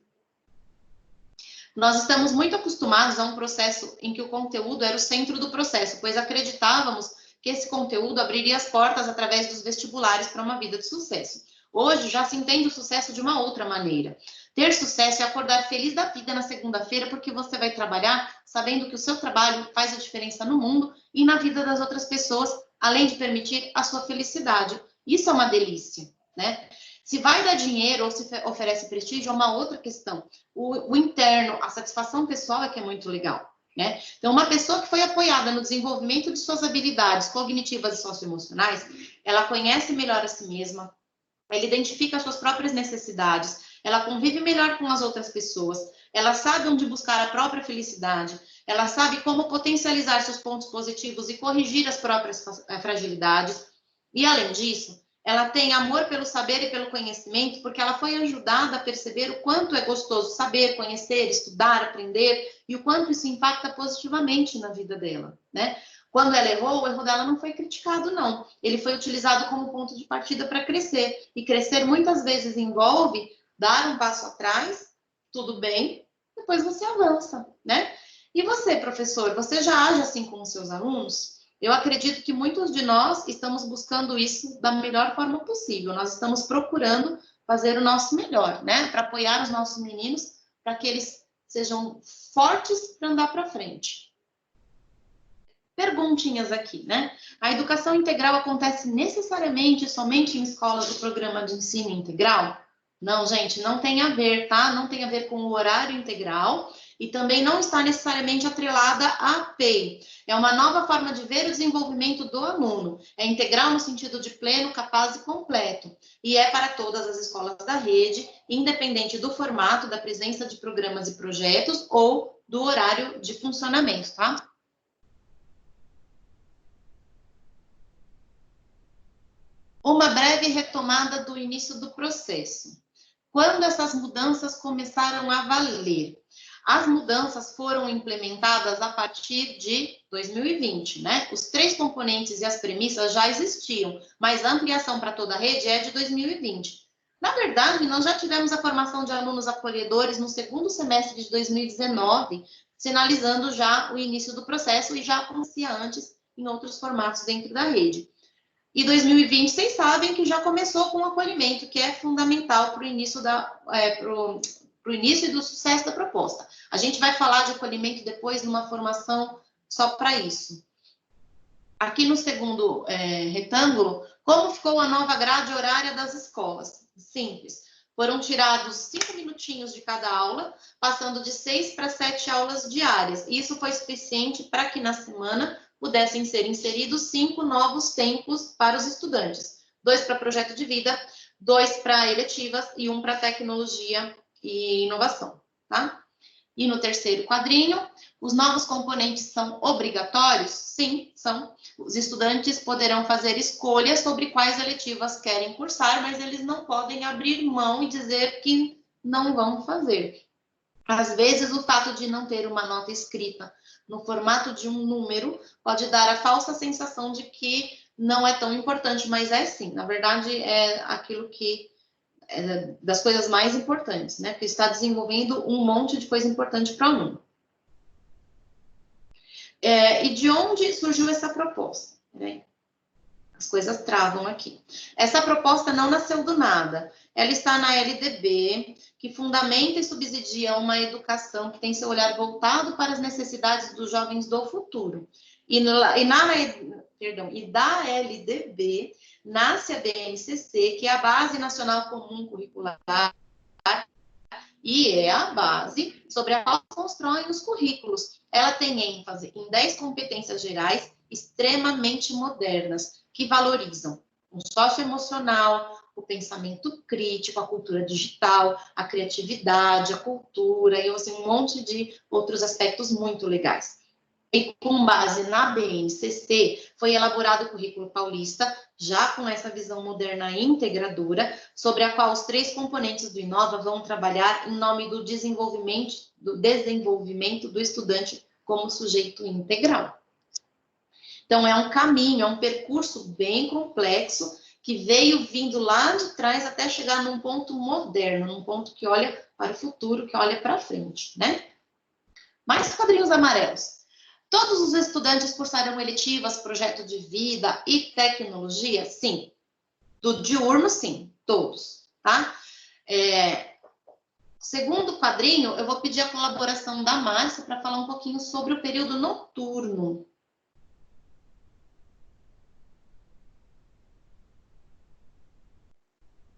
[SPEAKER 2] Nós estamos muito acostumados a um processo em que o conteúdo era o centro do processo, pois acreditávamos que esse conteúdo abriria as portas através dos vestibulares para uma vida de sucesso. Hoje já se entende o sucesso de uma outra maneira. Ter sucesso é acordar feliz da vida na segunda-feira, porque você vai trabalhar sabendo que o seu trabalho faz a diferença no mundo e na vida das outras pessoas, além de permitir a sua felicidade. Isso é uma delícia, né? Se vai dar dinheiro ou se oferece prestígio é uma outra questão. O interno, a satisfação pessoal é que é muito legal, né? Então, uma pessoa que foi apoiada no desenvolvimento de suas habilidades cognitivas e socioemocionais, ela conhece melhor a si mesma, ela identifica as suas próprias necessidades, ela convive melhor com as outras pessoas, ela sabe onde buscar a própria felicidade, ela sabe como potencializar seus pontos positivos e corrigir as próprias fragilidades. E, além disso, ela tem amor pelo saber e pelo conhecimento, porque ela foi ajudada a perceber o quanto é gostoso saber, conhecer, estudar, aprender, e o quanto isso impacta positivamente na vida dela, né? Quando ela errou, o erro dela não foi criticado, não. Ele foi utilizado como ponto de partida para crescer. E crescer muitas vezes envolve dar um passo atrás, tudo bem, depois você avança, né? E você, professor, você já age assim com os seus alunos? Eu acredito que muitos de nós estamos buscando isso da melhor forma possível. Nós estamos procurando fazer o nosso melhor, né? Para apoiar os nossos meninos, para que eles sejam fortes para andar para frente. Perguntinhas aqui, né? A educação integral acontece necessariamente somente em escolas do programa de ensino integral? Não, gente, não tem a ver, tá? Não tem a ver com o horário integral e também não está necessariamente atrelada à PEI. É uma nova forma de ver o desenvolvimento do aluno. É integral no sentido de pleno, capaz e completo. E é para todas as escolas da rede, independente do formato, da presença de programas e projetos ou do horário de funcionamento, tá? Uma breve retomada do início do processo. Quando essas mudanças começaram a valer? As mudanças foram implementadas a partir de 2020, né? Os 3 componentes e as premissas já existiam, mas a ampliação para toda a rede é de 2020. Na verdade, nós já tivemos a formação de alunos acolhedores no segundo semestre de 2019, sinalizando já o início do processo e já acontecia antes em outros formatos dentro da rede. E 2020, vocês sabem que já começou com o acolhimento, que é fundamental para o início, pro início e do sucesso da proposta. A gente vai falar de acolhimento depois numa formação só para isso. Aqui no segundo retângulo, como ficou a nova grade horária das escolas? Simples. Foram tirados 5 minutinhos de cada aula, passando de 6 para 7 aulas diárias. Isso foi suficiente para que na semana pudessem ser inseridos 5 novos tempos para os estudantes. 2 para projeto de vida, 2 para eletivas e 1 para tecnologia e inovação, tá? E no terceiro quadrinho, os novos componentes são obrigatórios? Sim, são. Os estudantes poderão fazer escolhas sobre quais eletivas querem cursar, mas eles não podem abrir mão e dizer que não vão fazer. Às vezes, o fato de não ter uma nota escrita no formato de um número pode dar a falsa sensação de que não é tão importante, mas é sim. Na verdade, é aquilo que é das coisas mais importantes, né? Porque está desenvolvendo um monte de coisa importante para o aluno. E de onde surgiu essa proposta? Peraí. As coisas travam aqui. Essa proposta não nasceu do nada. Ela está na LDB, que fundamenta e subsidia uma educação que tem seu olhar voltado para as necessidades dos jovens do futuro. E da LDB nasce a BNCC, que é a Base Nacional Comum Curricular, e é a base sobre a qual constroem os currículos. Ela tem ênfase em 10 competências gerais extremamente modernas, que valorizam o socioemocional, o pensamento crítico, a cultura digital, a criatividade, a cultura, e assim, um monte de outros aspectos muito legais. E com base na BNCC, foi elaborado o currículo paulista, já com essa visão moderna e integradora, sobre a qual os 3 componentes do Inova vão trabalhar em nome do desenvolvimento do estudante como sujeito integral. Então, é um caminho, é um percurso bem complexo, que veio vindo lá de trás até chegar num ponto moderno, num ponto que olha para o futuro, que olha para frente, né? Mais quadrinhos amarelos. Todos os estudantes cursarão eletivas, projeto de vida e tecnologia? Sim. Do diurno, sim, todos, tá? Segundo quadrinho, eu vou pedir a colaboração da Márcia para falar um pouquinho sobre o período noturno.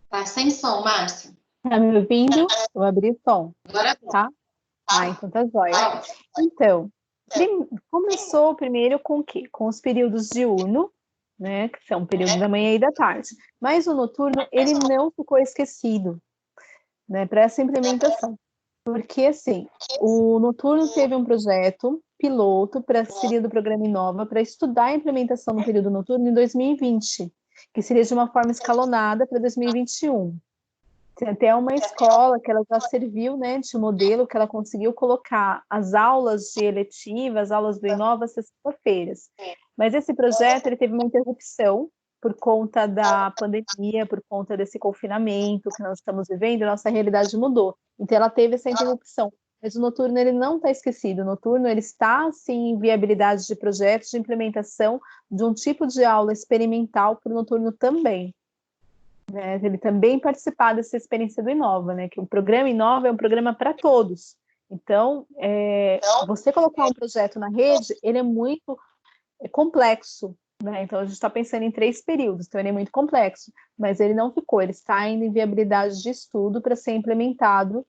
[SPEAKER 2] Tá sem som, Márcia?
[SPEAKER 1] Tá me ouvindo? Vou abrir o som,
[SPEAKER 2] Agora
[SPEAKER 1] tá? Então tá jóia. Então, começou primeiro com o quê? Com os períodos diurno, né? Que são o período da manhã e da tarde. Mas o noturno, ele não ficou esquecido, né? Para essa implementação. Porque, assim, o noturno teve um projeto piloto para seria do programa Inova para estudar a implementação no período noturno em 2020, que seria de uma forma escalonada para 2021. Tem até uma escola que ela já serviu, né, de modelo, que ela conseguiu colocar as aulas de eletiva, as aulas do Inova, às sextas-feiras. Mas esse projeto, ele teve uma interrupção por conta da pandemia, por conta desse confinamento que nós estamos vivendo, nossa realidade mudou. Então, ela teve essa interrupção. Mas o noturno, ele não está esquecido. O noturno, ele está, sim, em viabilidade de projetos de implementação de um tipo de aula experimental para o noturno também. Né, ele também participar dessa experiência do Inova, né? Que o programa Inova é um programa para todos. Então, você colocar um projeto na rede, ele é muito complexo, né? Então, a gente está pensando em 3 períodos, então ele é muito complexo, mas ele não ficou, ele está ainda em viabilidade de estudo para ser implementado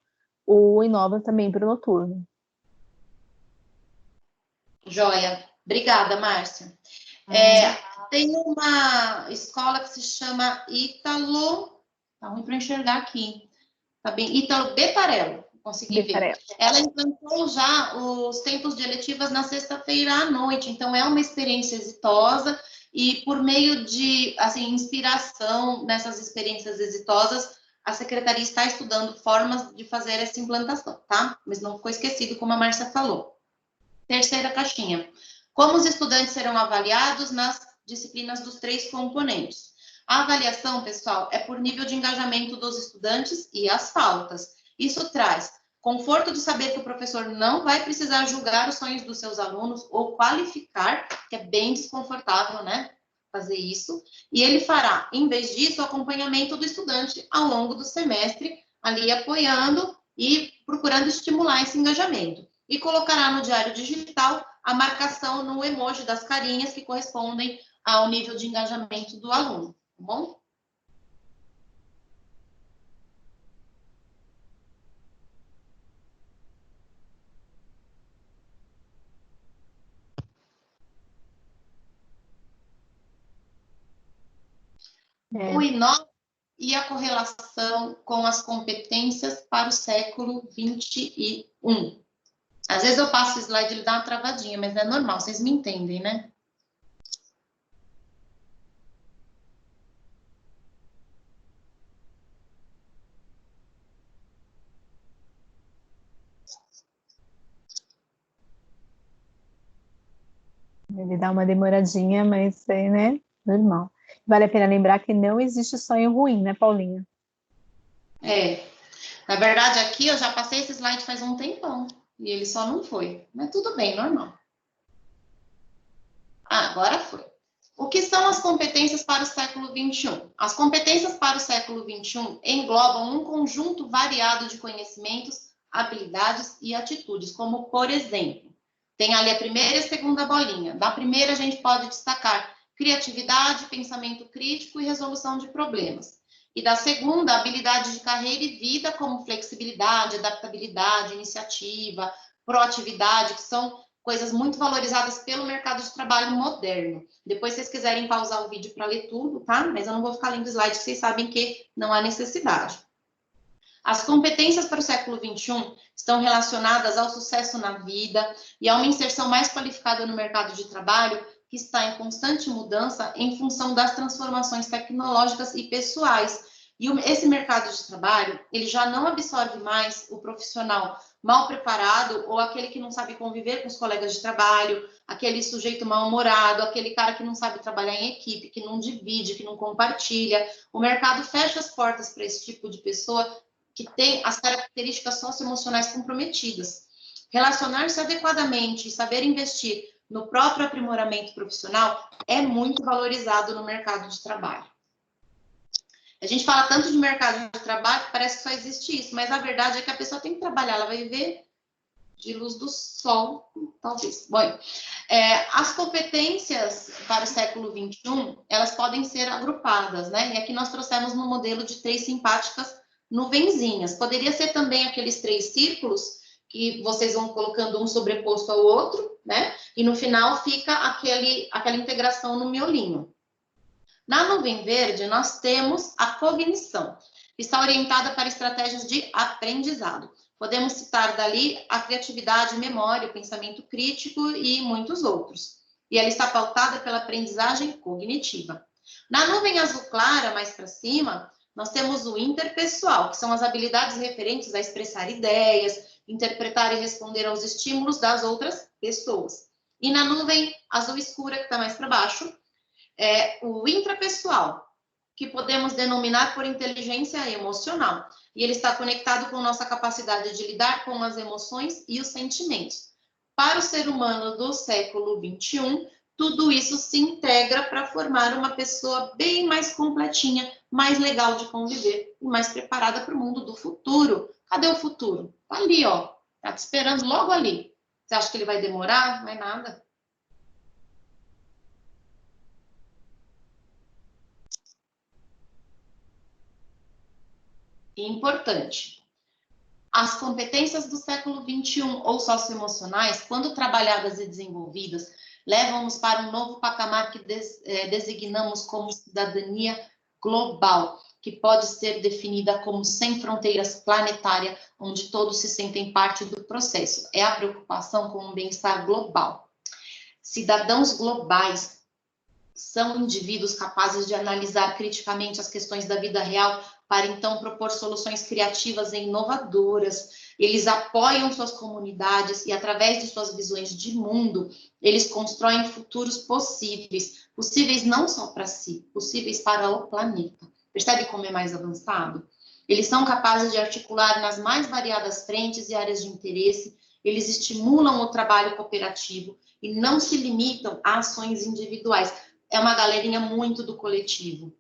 [SPEAKER 1] o Inova também para o noturno.
[SPEAKER 2] Joia. Obrigada, Márcia. Tem uma escola que se chama Ítalo, tá ruim para enxergar aqui, tá bem? Ítalo Betarello, consegui ver. Ela implantou já os tempos de eletivas na sexta-feira à noite, então é uma experiência exitosa e por meio de, assim, inspiração nessas experiências exitosas, a secretaria está estudando formas de fazer essa implantação, tá? Mas não ficou esquecido, como a Márcia falou. Terceira caixinha. Como os estudantes serão avaliados nas disciplinas dos 3 componentes? A avaliação, pessoal, é por nível de engajamento dos estudantes e as faltas. Isso traz conforto de saber que o professor não vai precisar julgar os sonhos dos seus alunos ou qualificar, que é bem desconfortável, né? Fazer isso. E ele fará, em vez disso, o acompanhamento do estudante ao longo do semestre, ali apoiando e procurando estimular esse engajamento. E colocará no diário digital a marcação no emoji das carinhas que correspondem ao nível de engajamento do aluno, tá bom? O Inova e a correlação com as competências para o século 21. Às vezes eu passo o slide e ele dá uma travadinha, mas é normal, vocês me entendem, né?
[SPEAKER 1] Ele dá uma demoradinha, mas é, né, normal. Vale a pena lembrar que não existe sonho ruim, né, Paulinha?
[SPEAKER 2] Na verdade, aqui eu já passei esse slide faz um tempão, e ele só não foi. Mas tudo bem, normal. Agora foi. O que são as competências para o século XXI? As competências para o século XXI englobam um conjunto variado de conhecimentos, habilidades e atitudes, como, por exemplo, tem ali a primeira e a segunda bolinha. Da primeira, a gente pode destacar criatividade, pensamento crítico e resolução de problemas. E da segunda, habilidade de carreira e vida, como flexibilidade, adaptabilidade, iniciativa, proatividade, que são coisas muito valorizadas pelo mercado de trabalho moderno. Depois, se vocês quiserem pausar o vídeo para ler tudo, tá? Mas eu não vou ficar lendo slide, vocês sabem que não há necessidade. As competências para o século XXI estão relacionadas ao sucesso na vida e a uma inserção mais qualificada no mercado de trabalho, que está em constante mudança em função das transformações tecnológicas e pessoais. E esse mercado de trabalho, ele já não absorve mais o profissional mal preparado ou aquele que não sabe conviver com os colegas de trabalho, aquele sujeito mal-humorado, aquele cara que não sabe trabalhar em equipe, que não divide, que não compartilha. O mercado fecha as portas para esse tipo de pessoa que tem as características socioemocionais comprometidas. Relacionar-se adequadamente e saber investir no próprio aprimoramento profissional é muito valorizado no mercado de trabalho. A gente fala tanto de mercado de trabalho que parece que só existe isso, mas a verdade é que a pessoa tem que trabalhar, ela vai viver de luz do sol, talvez. Bom, as competências para o século XXI, elas podem ser agrupadas, né? E aqui nós trouxemos no modelo de 3 simpáticas nuvenzinhas. Poderia ser também aqueles 3 círculos que vocês vão colocando um sobreposto ao outro, né? E no final fica aquela integração no miolinho. Na nuvem verde, nós temos a cognição, que está orientada para estratégias de aprendizado. Podemos citar dali a criatividade, memória, o pensamento crítico e muitos outros. E ela está pautada pela aprendizagem cognitiva. Na nuvem azul clara, mais para cima, nós temos o interpessoal, que são as habilidades referentes a expressar ideias, interpretar e responder aos estímulos das outras pessoas. E na nuvem azul escura, que está mais para baixo, o intrapessoal, que podemos denominar por inteligência emocional. E ele está conectado com nossa capacidade de lidar com as emoções e os sentimentos. Para o ser humano do século XXI, tudo isso se integra para formar uma pessoa bem mais completinha, mais legal de conviver e mais preparada para o mundo do futuro. Cadê o futuro? Tá ali, ó. Tá te esperando logo ali. Você acha que ele vai demorar? Não é nada. Importante. As competências do século XXI ou socioemocionais, quando trabalhadas e desenvolvidas, levam-nos para um novo patamar que designamos como cidadania global, que pode ser definida como sem fronteiras planetária, onde todos se sentem parte do processo. É a preocupação com o bem-estar global. Cidadãos globais são indivíduos capazes de analisar criticamente as questões da vida real para então propor soluções criativas e inovadoras. Eles apoiam suas comunidades e, através de suas visões de mundo, eles constroem futuros possíveis. Possíveis não só para si, possíveis para o planeta. Percebe como é mais avançado? Eles são capazes de articular nas mais variadas frentes e áreas de interesse. Eles estimulam o trabalho cooperativo e não se limitam a ações individuais. É uma galerinha muito do coletivo.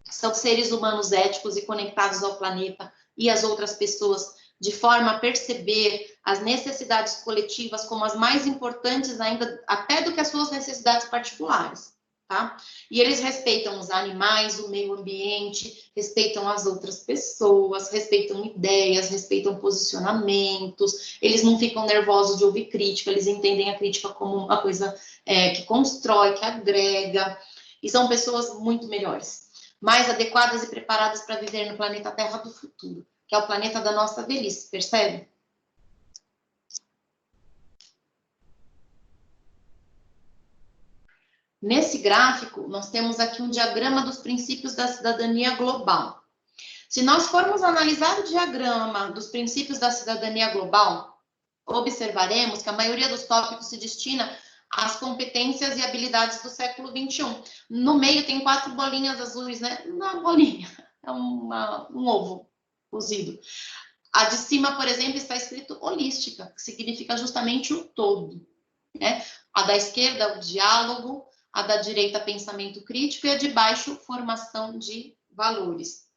[SPEAKER 2] São seres humanos éticos e conectados ao planeta e às outras pessoas, de forma a perceber as necessidades coletivas como as mais importantes ainda, até do que as suas necessidades particulares, tá? E eles respeitam os animais, o meio ambiente, respeitam as outras pessoas, respeitam ideias, respeitam posicionamentos, eles não ficam nervosos de ouvir crítica, eles entendem a crítica como uma coisa que constrói, que agrega, e são pessoas muito melhores, mais adequadas e preparadas para viver no planeta Terra do futuro, que é o planeta da nossa velhice, percebe? Nesse gráfico, nós temos aqui um diagrama dos princípios da cidadania global. Se nós formos analisar o diagrama dos princípios da cidadania global, observaremos que a maioria dos tópicos se destina às competências e habilidades do século XXI. No meio tem 4 bolinhas azuis, né? Não é uma bolinha, é um ovo cozido. A de cima, por exemplo, está escrito holística, que significa justamente o todo, né? A da esquerda, o diálogo, a da direita, pensamento crítico, e a de baixo, formação de valores.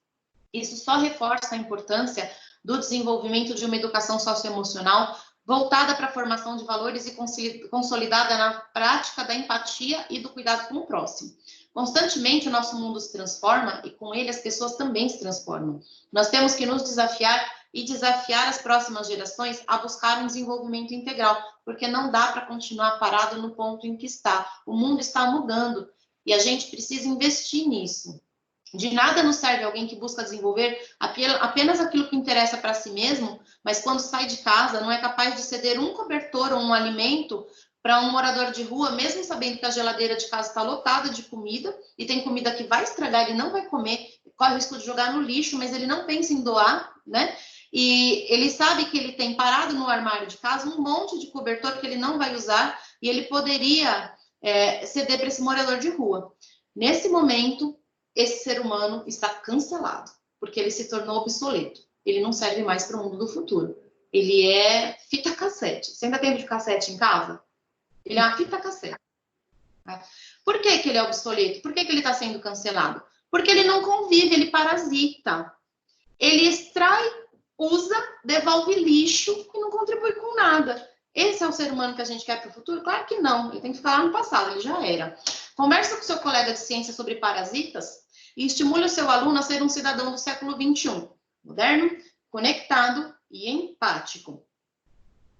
[SPEAKER 2] Isso só reforça a importância do desenvolvimento de uma educação socioemocional voltada para a formação de valores e consolidada na prática da empatia e do cuidado com o próximo. Constantemente o nosso mundo se transforma e com ele as pessoas também se transformam. Nós temos que nos desafiar e desafiar as próximas gerações a buscar um desenvolvimento integral, porque não dá para continuar parado no ponto em que está. O mundo está mudando e a gente precisa investir nisso. De nada nos serve alguém que busca desenvolver apenas aquilo que interessa para si mesmo, mas quando sai de casa não é capaz de ceder um cobertor ou um alimento para um morador de rua, mesmo sabendo que a geladeira de casa está lotada de comida e tem comida que vai estragar, ele não vai comer, corre o risco de jogar no lixo, mas ele não pensa em doar, né? E ele sabe que ele tem parado no armário de casa um monte de cobertor que ele não vai usar e ele poderia ceder para esse morador de rua. Nesse momento, esse ser humano está cancelado, porque ele se tornou obsoleto. Ele não serve mais para o mundo do futuro. Ele é fita cassete. Você ainda tem videocassete em casa? Ele é uma fita cassete. Por que ele é obsoleto? Por que ele está sendo cancelado? Porque ele não convive, ele parasita. Ele extrai, usa, devolve lixo e não contribui com nada. Esse é o ser humano que a gente quer para o futuro? Claro que não. Ele tem que ficar lá no passado, ele já era. Conversa com seu colega de ciência sobre parasitas e estimule o seu aluno a ser um cidadão do século XXI. Moderno, conectado e empático.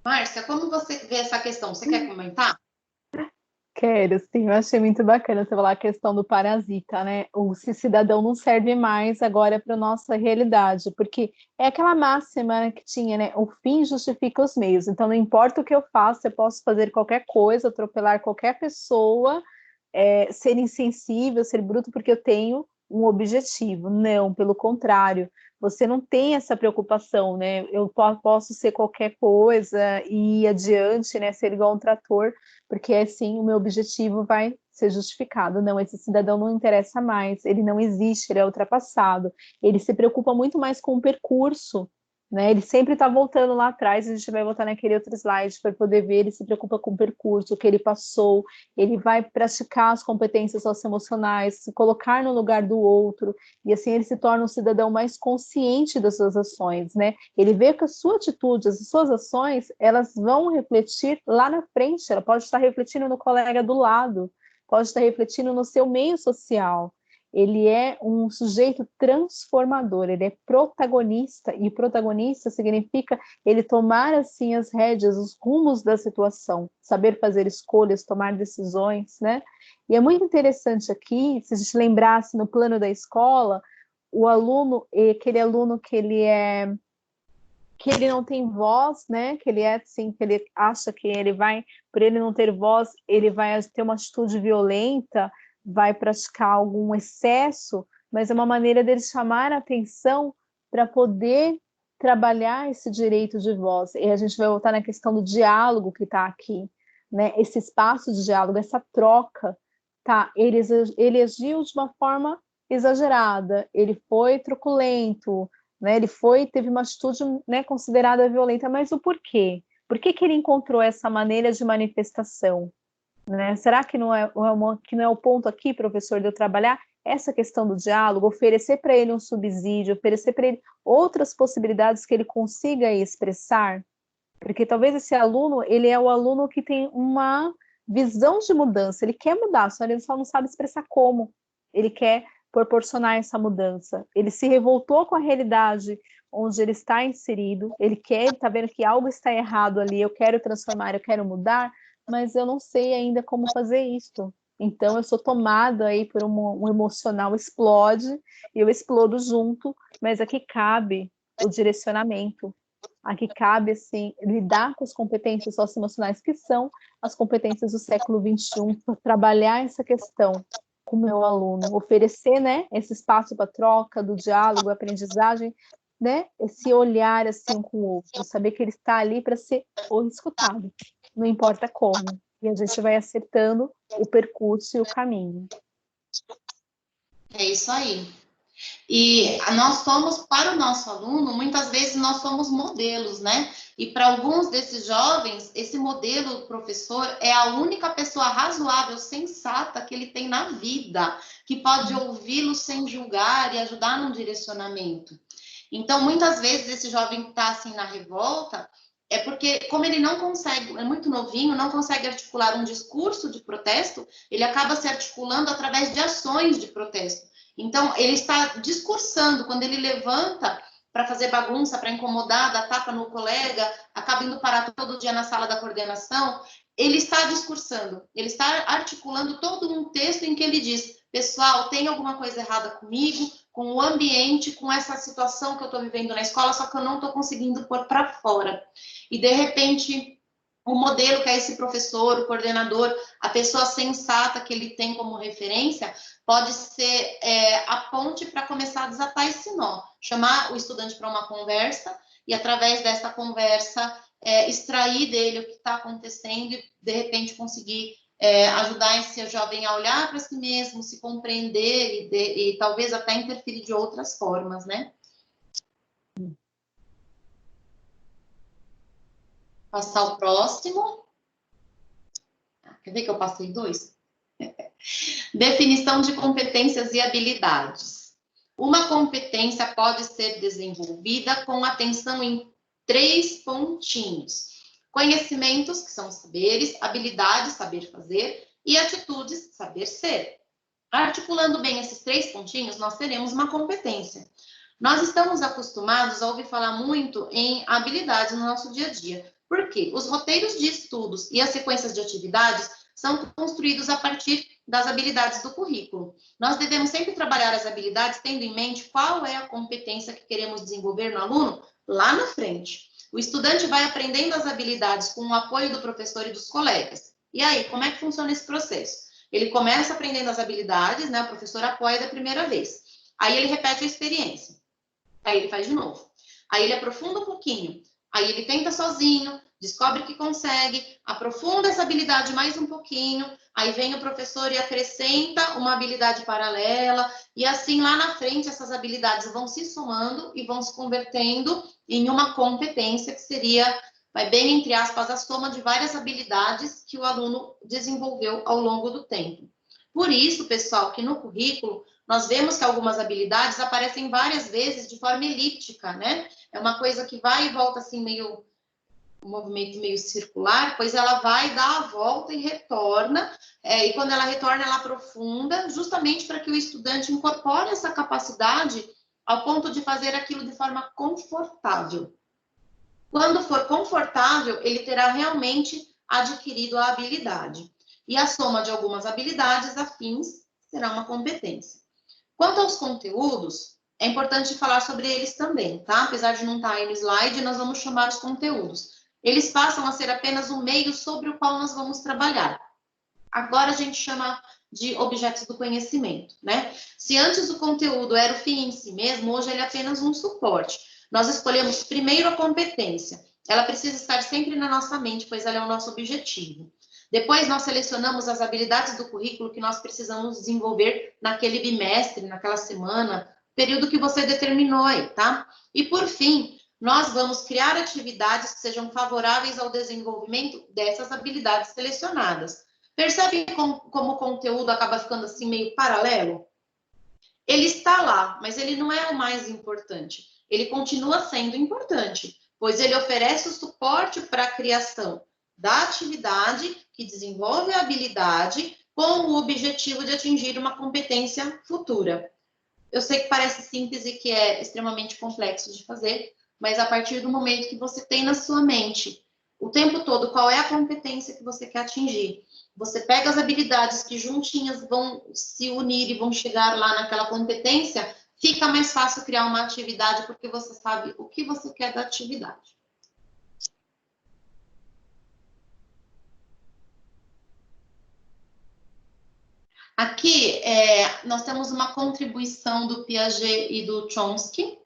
[SPEAKER 2] Márcia, como você vê essa questão? Você quer comentar?
[SPEAKER 1] Quero, sim, eu achei muito bacana você falar a questão do parasita, né? O cidadão não serve mais agora para a nossa realidade, porque é aquela máxima que tinha, né? O fim justifica os meios, então não importa o que eu faça, eu posso fazer qualquer coisa, atropelar qualquer pessoa, ser insensível, ser bruto, porque eu tenho um objetivo. Não, pelo contrário, você não tem essa preocupação, né? Eu posso ser qualquer coisa e ir adiante, né? Ser igual um trator, porque assim o meu objetivo vai ser justificado. Não, esse cidadão não interessa mais, ele não existe, ele é ultrapassado. Ele se preocupa muito mais com o percurso, né? Ele sempre está voltando lá atrás, a gente vai voltar naquele outro slide para poder ver, ele se preocupa com o percurso, o que ele passou, ele vai praticar as competências socioemocionais, se colocar no lugar do outro, e assim ele se torna um cidadão mais consciente das suas ações, né? Ele vê que a sua atitude, as suas ações, elas vão refletir lá na frente, ela pode estar refletindo no colega do lado, pode estar refletindo no seu meio social. Ele é um sujeito transformador, ele é protagonista, e protagonista significa ele tomar assim as rédeas, os rumos da situação, saber fazer escolhas, tomar decisões, né? E é muito interessante aqui, se a gente lembrasse no plano da escola, o aluno, aquele aluno que ele não tem voz, né? Que ele é assim, que ele acha que ele vai, por ele não ter voz, ele vai ter uma atitude violenta, vai praticar algum excesso, mas é uma maneira dele chamar a atenção para poder trabalhar esse direito de voz. E a gente vai voltar na questão do diálogo que está aqui, né? Esse espaço de diálogo, essa troca, tá? Ele agiu de uma forma exagerada, ele foi truculento, né? Ele teve uma atitude, né, considerada violenta, mas o porquê? Por que ele encontrou essa maneira de manifestação? Né? Será que que não é o ponto aqui, professor, de eu trabalhar essa questão do diálogo, oferecer para ele um subsídio, oferecer para ele outras possibilidades que ele consiga expressar? Porque talvez esse aluno, ele é o aluno que tem uma visão de mudança, ele quer mudar, só ele só não sabe expressar como. Ele quer proporcionar essa mudança. Ele se revoltou com a realidade onde ele está inserido, ele está vendo que algo está errado ali, eu quero transformar, eu quero mudar, mas eu não sei ainda como fazer isso. Então, eu sou tomada aí por um emocional, explode, e eu explodo junto, mas aqui cabe o direcionamento. Aqui cabe, assim, lidar com as competências socioemocionais, que são as competências do século XXI, para trabalhar essa questão com o meu aluno, oferecer, né, esse espaço para troca, do diálogo, aprendizagem, né, esse olhar, assim, com o outro, saber que ele está ali para ser escutado, não importa como. E a gente vai acertando o percurso e o caminho.
[SPEAKER 2] É isso aí. E nós somos, para o nosso aluno, muitas vezes nós somos modelos, né? E para alguns desses jovens, esse modelo professor é a única pessoa razoável, sensata que ele tem na vida, que pode ouvi-lo sem julgar e ajudar no direcionamento. Então, muitas vezes, esse jovem que está assim na revolta, é porque, como ele não consegue, é muito novinho, não consegue articular um discurso de protesto, ele acaba se articulando através de ações de protesto. Então, ele está discursando, quando ele levanta para fazer bagunça, para incomodar, dar tapa no colega, acaba indo parar todo dia na sala da coordenação, ele está discursando, ele está articulando todo um texto em que ele diz: pessoal, tem alguma coisa errada comigo, com o ambiente, com essa situação que eu estou vivendo na escola, só que eu não estou conseguindo pôr para fora. E, de repente, o modelo que é esse professor, o coordenador, a pessoa sensata que ele tem como referência, pode ser a ponte para começar a desatar esse nó. Chamar o estudante para uma conversa e, através dessa conversa, extrair dele o que está acontecendo e, de repente, conseguir ajudar esse jovem a olhar para si mesmo, se compreender e talvez até interferir de outras formas, né? Passar o próximo. Quer ver que eu passei 2? Definição de competências e habilidades. Uma competência pode ser desenvolvida com atenção em 3 pontinhos. Conhecimentos, que são saberes, habilidades, saber fazer, e atitudes, saber ser. Articulando bem esses 3 pontinhos, nós teremos uma competência. Nós estamos acostumados a ouvir falar muito em habilidades no nosso dia a dia. Por quê? Os roteiros de estudos e as sequências de atividades são construídos a partir das habilidades do currículo. Nós devemos sempre trabalhar as habilidades tendo em mente qual é a competência que queremos desenvolver no aluno lá na frente. O estudante vai aprendendo as habilidades com o apoio do professor e dos colegas. E aí, como é que funciona esse processo? Ele começa aprendendo as habilidades, né? O professor apoia da primeira vez. Aí ele repete a experiência. Aí ele faz de novo. Aí ele aprofunda um pouquinho. Aí ele tenta sozinho, descobre que consegue, aprofunda essa habilidade mais um pouquinho, aí vem o professor e acrescenta uma habilidade paralela, e assim lá na frente essas habilidades vão se somando e vão se convertendo em uma competência que seria, vai bem entre aspas, a soma de várias habilidades que o aluno desenvolveu ao longo do tempo. Por isso, pessoal, que no currículo nós vemos que algumas habilidades aparecem várias vezes de forma elíptica, né? É uma coisa que vai e volta assim, meio um movimento meio circular, pois ela vai dar a volta e retorna, e quando ela retorna, ela aprofunda, justamente para que o estudante incorpore essa capacidade ao ponto de fazer aquilo de forma confortável. Quando for confortável, ele terá realmente adquirido a habilidade. E a soma de algumas habilidades afins será uma competência. Quanto aos conteúdos, é importante falar sobre eles também, tá? Apesar de não estar aí no slide, nós vamos chamar os conteúdos. Eles passam a ser apenas um meio sobre o qual nós vamos trabalhar. Agora a gente chama de objetos do conhecimento, né? Se antes o conteúdo era o fim em si mesmo, hoje ele é apenas um suporte. Nós escolhemos primeiro a competência. Ela precisa estar sempre na nossa mente, pois ela é o nosso objetivo. Depois, nós selecionamos as habilidades do currículo que nós precisamos desenvolver naquele bimestre, naquela semana, período que você determinou aí, tá? E, por fim, nós vamos criar atividades que sejam favoráveis ao desenvolvimento dessas habilidades selecionadas. Percebe como o conteúdo acaba ficando assim meio paralelo? Ele está lá, mas ele não é o mais importante. Ele continua sendo importante, pois ele oferece o suporte para a criação da atividade que desenvolve a habilidade com o objetivo de atingir uma competência futura. Eu sei que parece simples e que é extremamente complexo de fazer, mas a partir do momento que você tem na sua mente o tempo todo qual é a competência que você quer atingir, você pega as habilidades que juntinhas vão se unir e vão chegar lá naquela competência, fica mais fácil criar uma atividade porque você sabe o que você quer da atividade. Aqui, nós temos uma contribuição do Piaget e do Chomsky.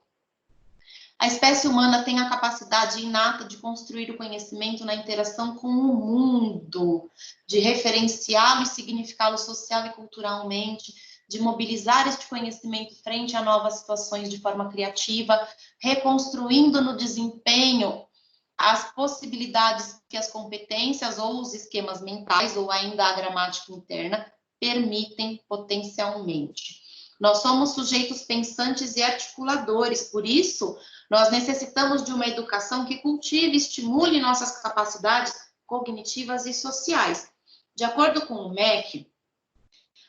[SPEAKER 2] A espécie humana tem a capacidade inata de construir o conhecimento na interação com o mundo, de referenciá-lo e significá-lo social e culturalmente, de mobilizar este conhecimento frente a novas situações de forma criativa, reconstruindo no desempenho as possibilidades que as competências ou os esquemas mentais, ou ainda a gramática interna, permitem potencialmente. Nós somos sujeitos pensantes e articuladores, por isso, nós necessitamos de uma educação que cultive e estimule nossas capacidades cognitivas e sociais. De acordo com o MEC,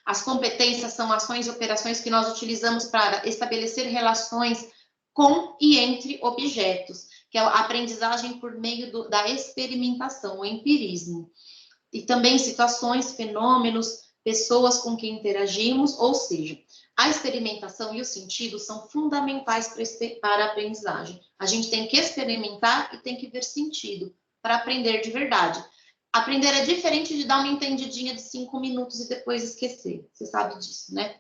[SPEAKER 2] as competências são ações e operações que nós utilizamos para estabelecer relações com e entre objetos, que é a aprendizagem por meio da experimentação, o empirismo. E também situações, fenômenos, pessoas com quem interagimos, ou seja, a experimentação e o sentido são fundamentais para a aprendizagem. A gente tem que experimentar e tem que ver sentido para aprender de verdade. Aprender é diferente de dar uma entendidinha de 5 minutos e depois esquecer. Você sabe disso, né?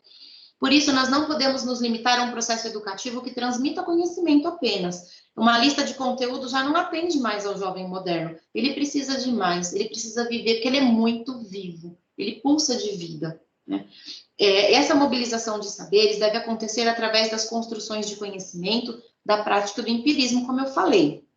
[SPEAKER 2] Por isso, nós não podemos nos limitar a um processo educativo que transmita conhecimento apenas. Uma lista de conteúdo já não atende mais ao jovem moderno. Ele precisa de mais, ele precisa viver, porque ele é muito vivo, ele pulsa de vida, né? Essa mobilização de saberes deve acontecer através das construções de conhecimento, da prática do empirismo, como eu falei.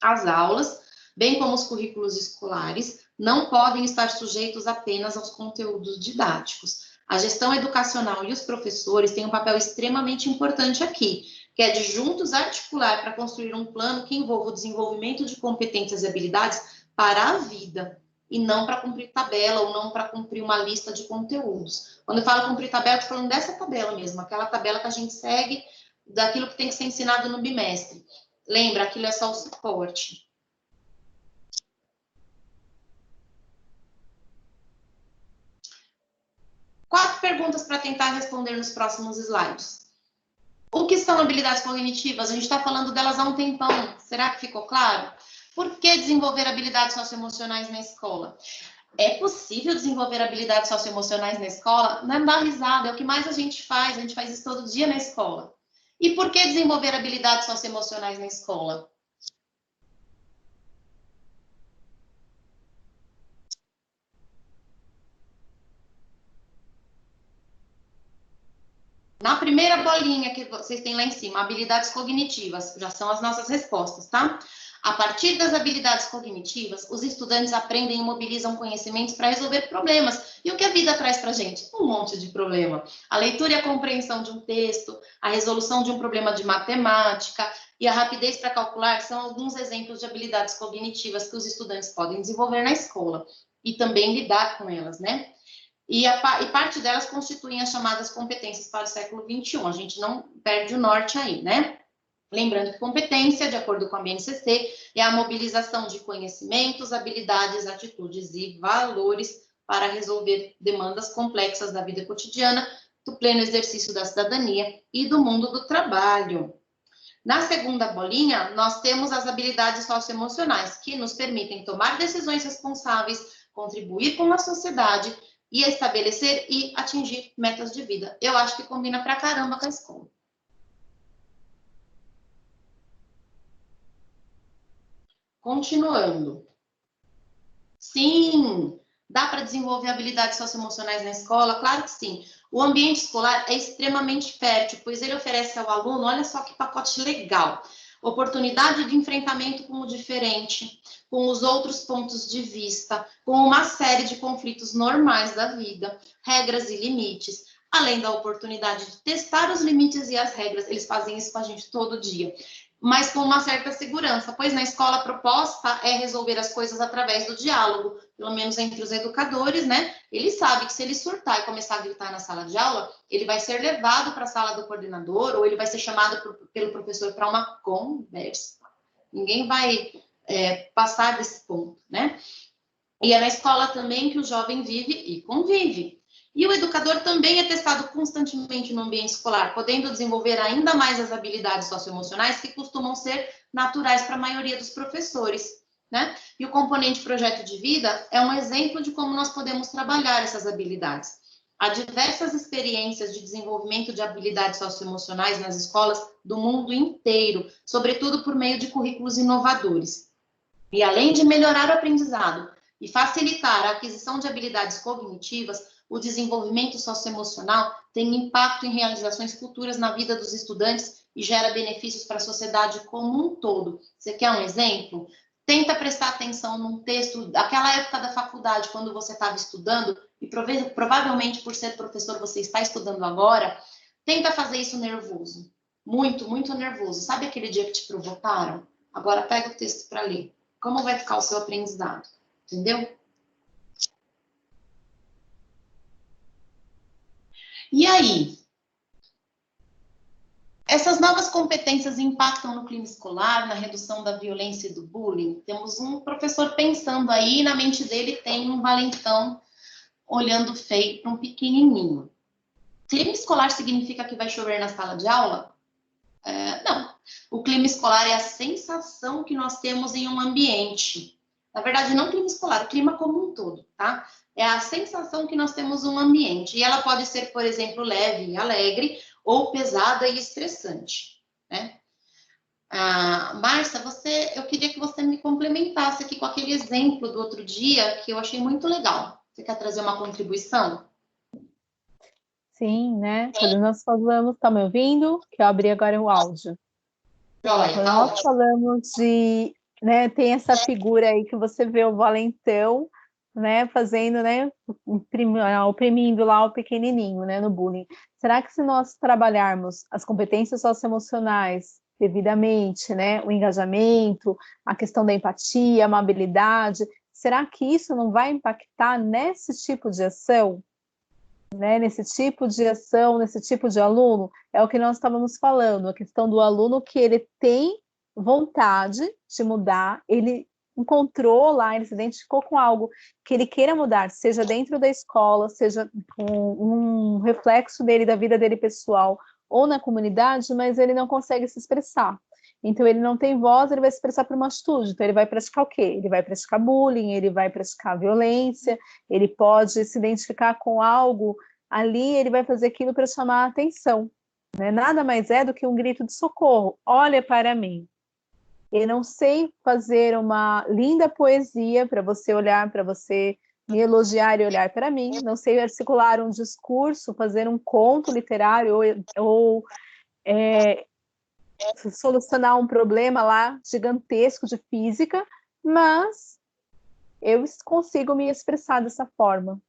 [SPEAKER 2] As aulas, bem como os currículos escolares, não podem estar sujeitos apenas aos conteúdos didáticos. A gestão educacional e os professores têm um papel extremamente importante aqui, que é de juntos articular para construir um plano que envolva o desenvolvimento de competências e habilidades para a vida, e não para cumprir tabela ou não para cumprir uma lista de conteúdos. Quando eu falo cumprir tabela, eu estou falando dessa tabela mesmo, aquela tabela que a gente segue daquilo que tem que ser ensinado no bimestre. Lembra, aquilo é só o suporte. Quatro perguntas para tentar responder nos próximos slides. O que são habilidades cognitivas? A gente está falando delas há um tempão. Será que ficou claro? Por que desenvolver habilidades socioemocionais na escola? É possível desenvolver habilidades socioemocionais na escola? Não é dar risada, é o que mais a gente faz isso todo dia na escola. E por que desenvolver habilidades socioemocionais na escola? Na primeira bolinha que vocês têm lá em cima, habilidades cognitivas, já são as nossas respostas, tá? A partir das habilidades cognitivas, os estudantes aprendem e mobilizam conhecimentos para resolver problemas. E o que a vida traz para a gente? Um monte de problema. A leitura e a compreensão de um texto, a resolução de um problema de matemática e a rapidez para calcular são alguns exemplos de habilidades cognitivas que os estudantes podem desenvolver na escola e também lidar com elas, né? E parte delas constituem as chamadas competências para o século XXI. A gente não perde o norte aí, né? Lembrando que competência, de acordo com a BNCC, é a mobilização de conhecimentos, habilidades, atitudes e valores para resolver demandas complexas da vida cotidiana, do pleno exercício da cidadania e do mundo do trabalho. Na segunda bolinha, nós temos as habilidades socioemocionais, que nos permitem tomar decisões responsáveis, contribuir com a sociedade e estabelecer e atingir metas de vida. Eu acho que combina pra caramba com a escola. Continuando. Sim, dá para desenvolver habilidades socioemocionais na escola? Claro que sim. O ambiente escolar é extremamente fértil, pois ele oferece ao aluno, olha só que pacote legal, oportunidade de enfrentamento com o diferente, com os outros pontos de vista, com uma série de conflitos normais da vida, regras e limites, além da oportunidade de testar os limites e as regras. Eles fazem isso com a gente todo dia, mas com uma certa segurança, pois na escola a proposta é resolver as coisas através do diálogo, pelo menos entre os educadores, né? Ele sabe que se ele surtar e começar a gritar na sala de aula, ele vai ser levado para a sala do coordenador ou ele vai ser chamado pelo professor para uma conversa. Ninguém vai passar desse ponto, né? E é na escola também que o jovem vive e convive. E o educador também é testado constantemente no ambiente escolar, podendo desenvolver ainda mais as habilidades socioemocionais que costumam ser naturais para a maioria dos professores, né? E o componente projeto de vida é um exemplo de como nós podemos trabalhar essas habilidades. Há diversas experiências de desenvolvimento de habilidades socioemocionais nas escolas do mundo inteiro, sobretudo por meio de currículos inovadores. E além de melhorar o aprendizado e facilitar a aquisição de habilidades cognitivas, o desenvolvimento socioemocional tem impacto em realizações futuras na vida dos estudantes e gera benefícios para a sociedade como um todo. Você quer um exemplo? Tenta prestar atenção num texto daquela época da faculdade, quando você estava estudando, e provavelmente por ser professor você está estudando agora, tenta fazer isso nervoso. Muito, muito nervoso. Sabe aquele dia que te provocaram? Agora pega o texto para ler. Como vai ficar o seu aprendizado? Entendeu? E aí? Essas novas competências impactam no clima escolar, na redução da violência e do bullying? Temos um professor pensando aí, na mente dele tem um valentão olhando feio para um pequenininho. Clima escolar significa que vai chover na sala de aula? Não. O clima escolar é a sensação que nós temos em um ambiente. Na verdade, não o clima escolar, o clima como um todo, tá? É a sensação que nós temos um ambiente. E ela pode ser, por exemplo, leve e alegre, ou pesada e estressante, né? Márcia, eu queria que você me complementasse aqui com aquele exemplo do outro dia, que eu achei muito legal. Você quer trazer uma contribuição?
[SPEAKER 1] Sim, né? Quando nós falamos, tá me ouvindo? Que eu abri agora o áudio.
[SPEAKER 2] Joia,
[SPEAKER 1] Quando
[SPEAKER 2] tá
[SPEAKER 1] nós
[SPEAKER 2] ótimo.
[SPEAKER 1] falamos de, né, tem essa figura aí que você vê o valentão, né, fazendo, né, oprimindo lá o pequenininho, né, no bullying. Será que se nós trabalharmos as competências socioemocionais devidamente, né, o engajamento, a questão da empatia, a amabilidade, será que isso não vai impactar nesse tipo de ação? Né, nesse tipo de ação, nesse tipo de aluno, é o que nós estávamos falando, a questão do aluno que ele tem vontade de mudar, ele encontrou lá, ele se identificou com algo que ele queira mudar, seja dentro da escola, seja um reflexo dele, da vida dele pessoal, ou na comunidade, mas ele não consegue se expressar. Então, ele não tem voz, ele vai se expressar por uma atitude. Então, ele vai praticar o quê? Ele vai praticar bullying, ele vai praticar violência, ele pode se identificar com algo ali, ele vai fazer aquilo para chamar a atenção, né? Nada mais é do que um grito de socorro. Olha para mim. Eu não sei fazer uma linda poesia para você olhar, para você me elogiar e olhar para mim. Não sei articular um discurso, fazer um conto literário ou solucionar um problema lá gigantesco de física, mas eu consigo me expressar dessa forma.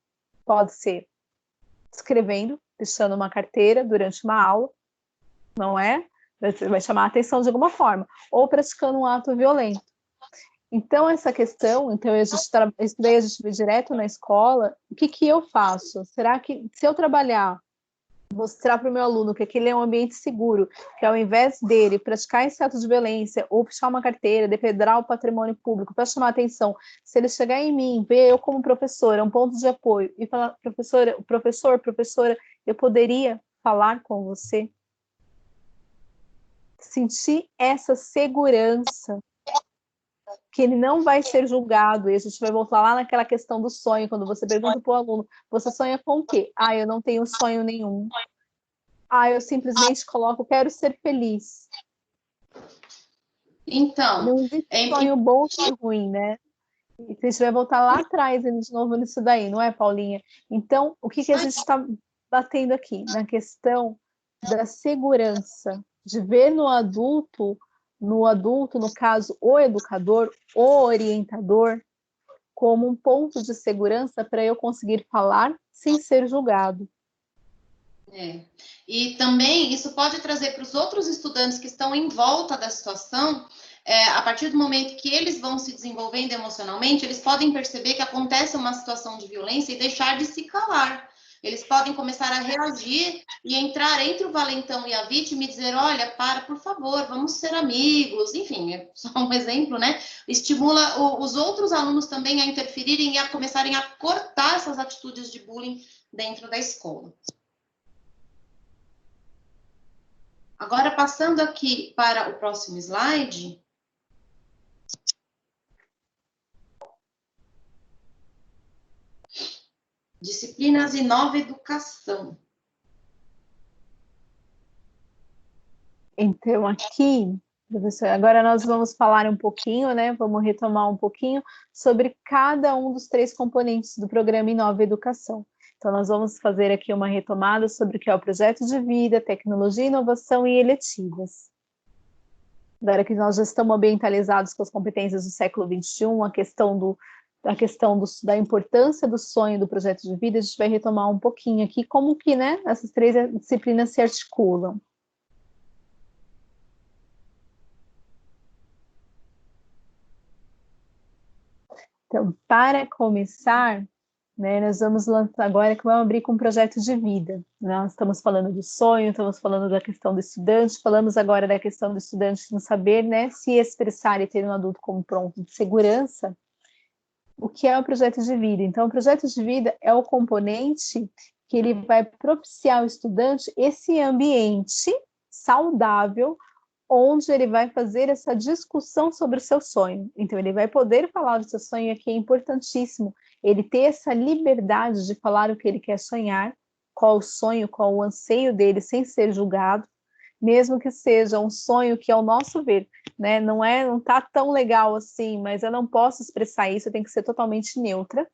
[SPEAKER 1] Pode ser escrevendo, deixando uma carteira durante uma aula, não é? Você vai chamar a atenção de alguma forma, ou praticando um ato violento. Então, essa questão, então eu estudei a gente direto na escola, o que que eu faço? Será que se eu trabalhar, mostrar para o meu aluno que aquele é um ambiente seguro, que ao invés dele praticar esse ato de violência, ou puxar uma carteira, depredar o patrimônio público para chamar atenção, se ele chegar em mim, ver eu como professora, um ponto de apoio, e falar, professora, eu poderia falar com você? Sentir essa segurança que ele não vai ser julgado, e a gente vai voltar lá naquela questão do sonho, quando você pergunta para o aluno, você sonha com o quê? Eu não tenho sonho nenhum. Eu simplesmente coloco, quero ser feliz.
[SPEAKER 2] Então,
[SPEAKER 1] Não existe sonho bom e ruim, né? E a gente vai voltar lá atrás de novo nisso daí, não é, Paulinha? Então, o que que a gente está batendo aqui? Na questão da segurança, de ver no adulto, no caso, o educador, o orientador, como um ponto de segurança para eu conseguir falar sem ser julgado.
[SPEAKER 2] E também isso pode trazer para os outros estudantes que estão em volta da situação, a partir do momento que eles vão se desenvolvendo emocionalmente, eles podem perceber que acontece uma situação de violência e deixar de se calar. Eles podem começar a reagir e entrar entre o valentão e a vítima e dizer, olha, por favor, vamos ser amigos. Enfim, é só um exemplo, né? Estimula os outros alunos também a interferirem e a começarem a cortar essas atitudes de bullying dentro da escola. Agora, passando aqui para o próximo slide. Disciplinas e nova educação.
[SPEAKER 1] Então, aqui, professor, agora nós vamos falar um pouquinho, né? Vamos retomar um pouquinho sobre cada um dos 3 componentes do programa Inova Educação. Então, nós vamos fazer aqui uma retomada sobre o que é o projeto de vida, tecnologia, inovação e eletivas. Agora que nós já estamos ambientalizados com as competências do século XXI, a questão da importância do sonho do projeto de vida, a gente vai retomar um pouquinho aqui como que, né, essas 3 disciplinas se articulam. Então, para começar, né? Nós vamos lançar agora, que vamos abrir com um projeto de vida. Nós estamos falando do sonho, estamos falando da questão do estudante, falamos agora da questão do estudante não saber, né, se expressar e ter um adulto como pronto de segurança. O que é o projeto de vida? Então, o projeto de vida é o componente que ele vai propiciar ao estudante esse ambiente saudável, onde ele vai fazer essa discussão sobre o seu sonho. Então, ele vai poder falar do seu sonho, aqui é importantíssimo, ele ter essa liberdade de falar o que ele quer sonhar, qual o sonho, qual o anseio dele, sem ser julgado, mesmo que seja um sonho que, ao nosso ver, né, não tá tão legal assim, mas eu não posso expressar isso, eu tenho que ser totalmente neutra.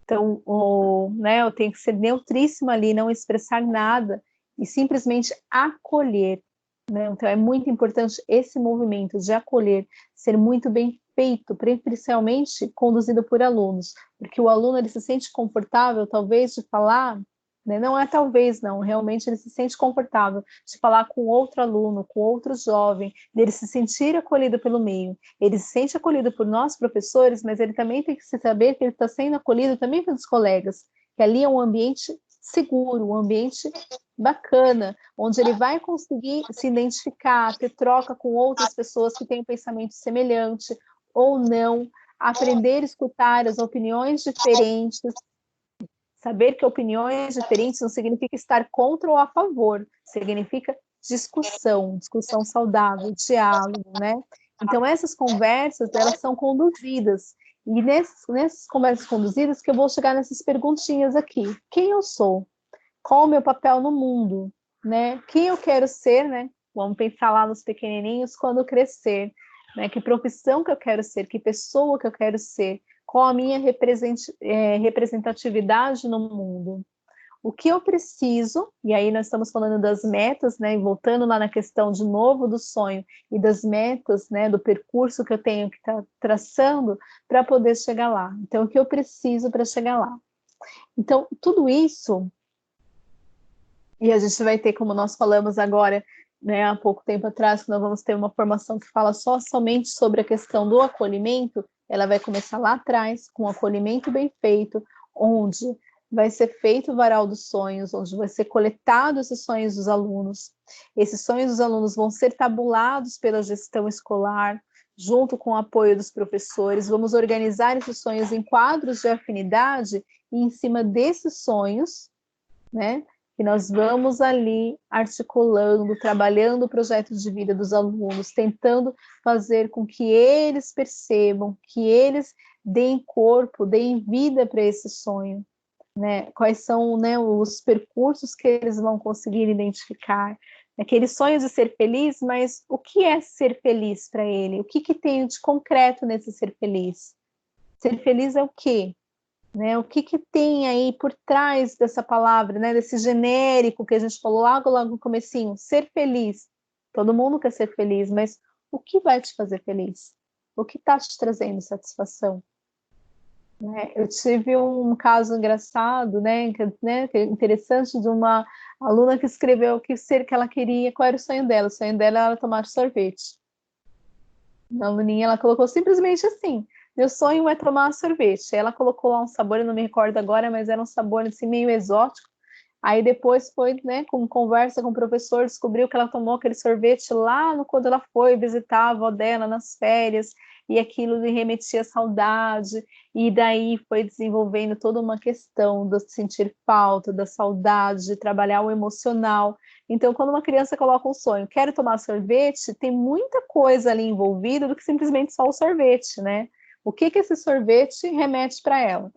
[SPEAKER 1] Então, né, eu tenho que ser neutríssima ali, não expressar nada e simplesmente acolher, né? Então, é muito importante esse movimento de acolher ser muito bem feito, principalmente conduzido por alunos, porque o aluno ele se sente confortável, talvez, de falar, né? Não é talvez, não, realmente ele se sente confortável de falar com outro aluno, com outro jovem, dele se sentir acolhido pelo meio. Ele se sente acolhido por nós, professores, mas ele também tem que se saber que ele está sendo acolhido também pelos colegas, que ali é um ambiente seguro, um ambiente bacana, onde ele vai conseguir se identificar, ter troca com outras pessoas que têm um pensamento semelhante ou não, aprender a escutar as opiniões diferentes, saber que opiniões diferentes não significa estar contra ou a favor, significa discussão saudável, diálogo, né? Então, essas conversas, elas são conduzidas, e nessas conversas conduzidas que eu vou chegar nessas perguntinhas aqui. Quem eu sou? Qual o meu papel no mundo? Né? Quem eu quero ser, né? Vamos pensar lá nos pequenininhos quando crescer, né? Que profissão que eu quero ser? Que pessoa que eu quero ser? Qual a minha representatividade no mundo? O que eu preciso, e aí nós estamos falando das metas, né, e voltando lá na questão de novo do sonho e das metas, né, do percurso que eu tenho que estar traçando para poder chegar lá. Então, o que eu preciso para chegar lá? Então, tudo isso, e a gente vai ter, como nós falamos agora, né, há pouco tempo atrás, que nós vamos ter uma formação que fala somente sobre a questão do acolhimento. Ela vai começar lá atrás, com um acolhimento bem feito, onde vai ser feito o varal dos sonhos, onde vai ser coletado esses sonhos dos alunos. Esses sonhos dos alunos vão ser tabulados pela gestão escolar, junto com o apoio dos professores. Vamos organizar esses sonhos em quadros de afinidade, e em cima desses sonhos, né, que nós vamos ali articulando, trabalhando o projeto de vida dos alunos, tentando fazer com que eles percebam, que eles deem corpo, deem vida para esse sonho, né? Quais são, né, os percursos que eles vão conseguir identificar. Aquele sonho de ser feliz, mas o que é ser feliz para ele? O que tem de concreto nesse ser feliz? Ser feliz é o quê? Né, o que tem aí por trás dessa palavra, né, desse genérico que a gente falou logo no comecinho, ser feliz. Todo mundo quer ser feliz, mas o que vai te fazer feliz? O que está te trazendo satisfação? Né, eu tive um caso engraçado, né, que é interessante, de uma aluna que escreveu que ela queria, qual era o sonho dela? O sonho dela era tomar sorvete. A aluninha, ela colocou simplesmente assim: meu sonho é tomar sorvete. Ela colocou lá um sabor, eu não me recordo agora, mas era um sabor assim meio exótico. Aí depois foi, né, com conversa com o professor, descobriu que ela tomou aquele sorvete lá quando ela foi visitar a avó dela nas férias, e aquilo lhe remetia à saudade, e daí foi desenvolvendo toda uma questão do sentir falta, da saudade, de trabalhar o emocional. Então, quando uma criança coloca um sonho, quero tomar sorvete, tem muita coisa ali envolvida do que simplesmente só o sorvete, né? O que esse sorvete remete para ela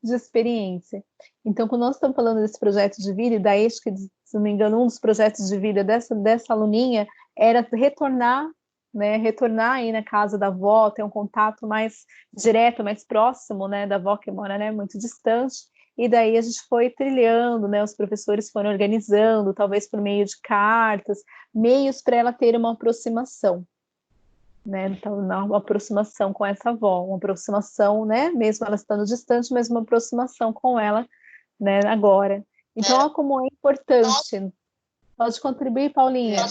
[SPEAKER 1] de experiência? Então, quando nós estamos falando desse projeto de vida, e daí, acho que, se não me engano, um dos projetos de vida dessa aluninha era retornar, né, retornar aí na casa da avó, ter um contato mais direto, mais próximo, né, da avó, que mora, né, muito distante. E daí a gente foi trilhando, né, os professores foram organizando, talvez por meio de cartas, meios para ela ter uma aproximação, né? Então, uma aproximação com essa avó, uma aproximação, né, mesmo ela estando distante, mas uma aproximação com ela, né, agora. Então, olha como é importante. Pode contribuir, Paulinha.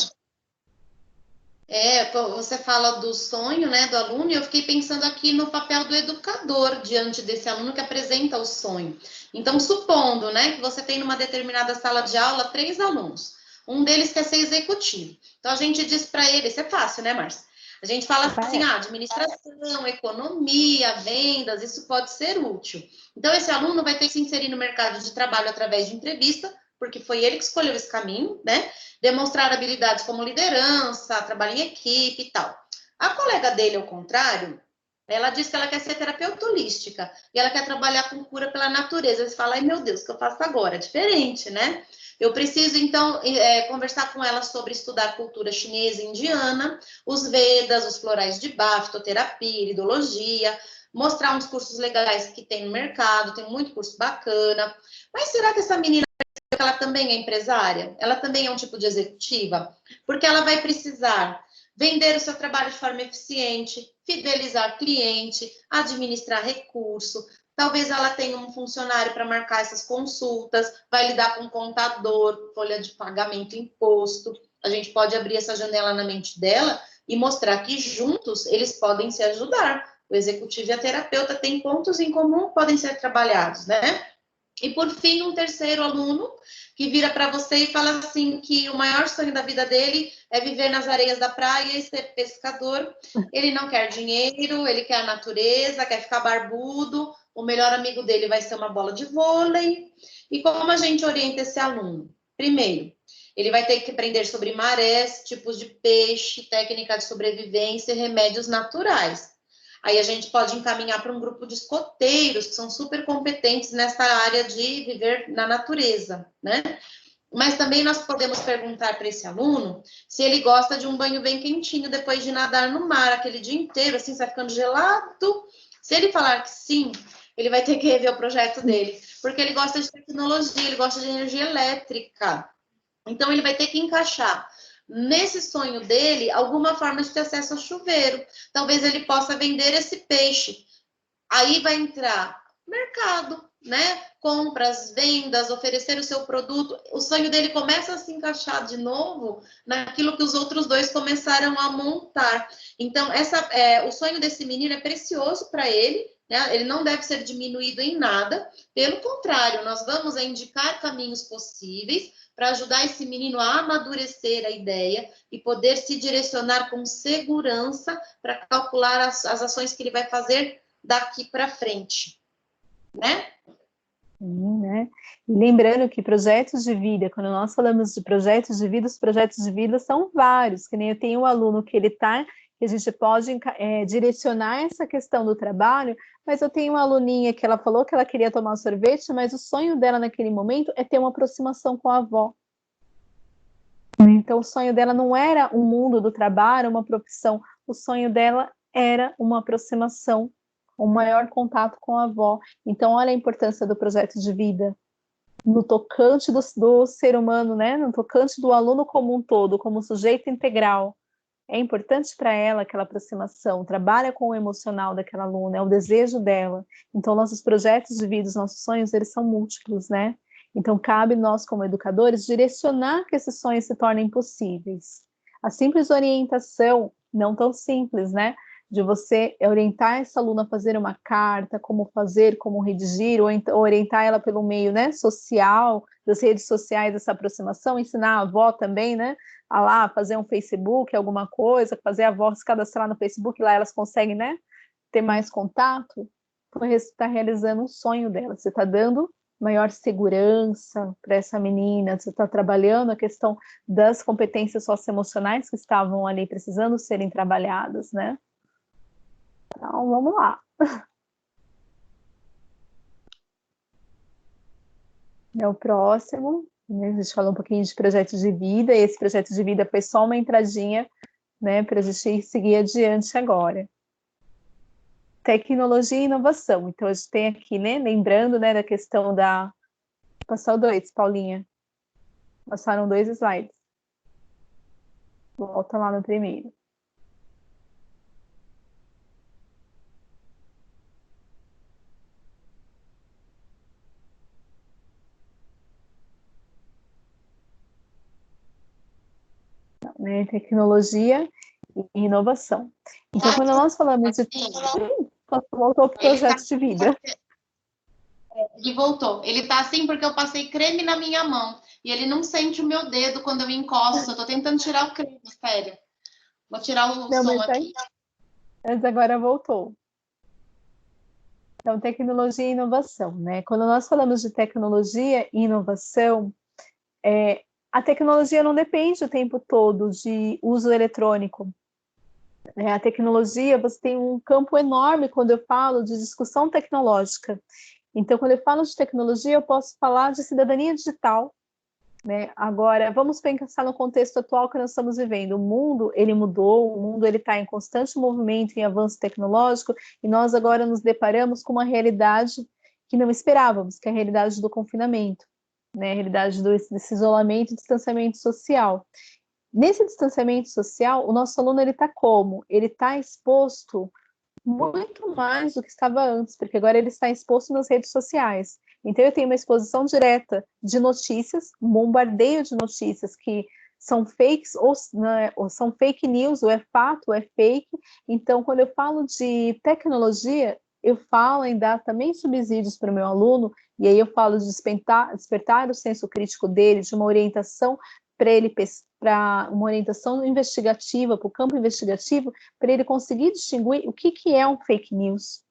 [SPEAKER 2] Você fala do sonho, né, do aluno, e eu fiquei pensando aqui no papel do educador diante desse aluno que apresenta o sonho. Então, supondo, né, que você tem numa determinada sala de aula 3 alunos, um deles quer ser executivo. Então, a gente diz para ele, isso é fácil, né, Márcia? A gente fala assim, administração, economia, vendas, isso pode ser útil. Então, esse aluno vai ter que se inserir no mercado de trabalho através de entrevista, porque foi ele que escolheu esse caminho, né? Demonstrar habilidades como liderança, trabalho em equipe e tal. A colega dele, ao contrário, ela diz que ela quer ser terapeuta holística e ela quer trabalhar com cura pela natureza. Você fala, ai meu Deus, o que eu faço agora? É diferente, né? Eu preciso, então, conversar com ela sobre estudar cultura chinesa e indiana, os Vedas, os florais de Bach, fitoterapia, iridologia, mostrar uns cursos legais que tem no mercado, tem muito curso bacana. Mas será que essa menina ela também é empresária? Ela também é um tipo de executiva? Porque ela vai precisar vender o seu trabalho de forma eficiente, fidelizar cliente, administrar recurso. Talvez ela tenha um funcionário para marcar essas consultas, vai lidar com contador, folha de pagamento, imposto. A gente pode abrir essa janela na mente dela e mostrar que juntos eles podem se ajudar. O executivo e a terapeuta têm pontos em comum que podem ser trabalhados, né? E por fim, um terceiro aluno que vira para você e fala assim que o maior sonho da vida dele é viver nas areias da praia e ser pescador. Ele não quer dinheiro, ele quer a natureza, quer ficar barbudo. O melhor amigo dele vai ser uma bola de vôlei. E como a gente orienta esse aluno? Primeiro, ele vai ter que aprender sobre marés, tipos de peixe, técnica de sobrevivência e remédios naturais. Aí a gente pode encaminhar para um grupo de escoteiros que são super competentes nessa área de viver na natureza, né? Mas também nós podemos perguntar para esse aluno se ele gosta de um banho bem quentinho depois de nadar no mar aquele dia inteiro, assim, vai ficando gelado. Se ele falar que sim, ele vai ter que rever o projeto dele, porque ele gosta de tecnologia, ele gosta de energia elétrica. Então, ele vai ter que encaixar nesse sonho dele alguma forma de ter acesso ao chuveiro. Talvez ele possa vender esse peixe. Aí vai entrar mercado, né? Compras, vendas, oferecer o seu produto. O sonho dele começa a se encaixar de novo naquilo que os outros dois começaram a montar. Então, o sonho desse menino é precioso para ele, né? Ele não deve ser diminuído em nada. Pelo contrário, nós vamos indicar caminhos possíveis para ajudar esse menino a amadurecer a ideia e poder se direcionar com segurança para calcular as ações que ele vai fazer daqui para frente, né?
[SPEAKER 1] Sim, né? E lembrando que projetos de vida, quando nós falamos de projetos de vida, os projetos de vida são vários, que nem eu tenho um aluno que ele está, que a gente pode direcionar essa questão do trabalho, mas eu tenho uma aluninha que ela falou que ela queria tomar sorvete, mas o sonho dela naquele momento é ter uma aproximação com a avó. Então, o sonho dela não era um mundo do trabalho, uma profissão, o sonho dela era uma aproximação, um maior contato com a avó. Então, olha a importância do projeto de vida no tocante do ser humano, né? No tocante do aluno como um todo, como sujeito integral. É importante para ela aquela aproximação, trabalha com o emocional daquela aluna, é o desejo dela. Então, nossos projetos de vida, os nossos sonhos, eles são múltiplos, né? Então, cabe nós, como educadores, direcionar que esses sonhos se tornem possíveis. A simples orientação, não tão simples, né? De você orientar essa aluna a fazer uma carta, como fazer, como redigir, ou orientar ela pelo meio, né, social, das redes sociais, essa aproximação, ensinar a avó também, né, a lá fazer um Facebook, alguma coisa, fazer a avó se cadastrar no Facebook, lá elas conseguem, né, ter mais contato. Então, você está realizando um sonho dela, você está dando maior segurança para essa menina, você está trabalhando a questão das competências socioemocionais que estavam ali precisando serem trabalhadas, né? Então, vamos lá. É o próximo, né? A gente falou um pouquinho de projetos de vida, e esse projeto de vida foi só uma entradinha, né, para a gente seguir adiante agora. Tecnologia e inovação. Então, a gente tem aqui, né, lembrando, né, da questão da... Passou dois, Paulinha. Passaram 2 slides. Volta lá no primeiro. Né, tecnologia e inovação. Então, quando nós falamos de... Voltou para o projeto de vida.
[SPEAKER 2] Ele voltou. Ele tá assim porque eu passei creme na minha mão. E ele não sente o meu dedo quando eu encosto. Eu tô tentando tirar o creme, sério. Vou tirar o som aqui.
[SPEAKER 1] Mas agora voltou. Então, tecnologia e inovação, né? Quando nós falamos de tecnologia e inovação, a tecnologia não depende o tempo todo de uso eletrônico. A tecnologia, você tem um campo enorme quando eu falo de discussão tecnológica. Então, quando eu falo de tecnologia, eu posso falar de cidadania digital, né? Agora, vamos pensar no contexto atual que nós estamos vivendo. O mundo, ele mudou, o mundo ele está em constante movimento, em avanço tecnológico, e nós agora nos deparamos com uma realidade que não esperávamos, que é a realidade do confinamento, né? A realidade desse isolamento e distanciamento social. Nesse distanciamento social, o nosso aluno ele está como? Ele está exposto muito mais do que estava antes, porque agora ele está exposto nas redes sociais. Então, eu tenho uma exposição direta de notícias, um bombardeio de notícias que são fakes, ou são fake news, ou é fato, ou é fake. Então, quando eu falo de tecnologia, eu falo em dar também subsídios para o meu aluno, e aí eu falo de despertar o senso crítico dele, de uma orientação para ele, para uma orientação investigativa, para o campo investigativo, para ele conseguir distinguir o que é um fake news,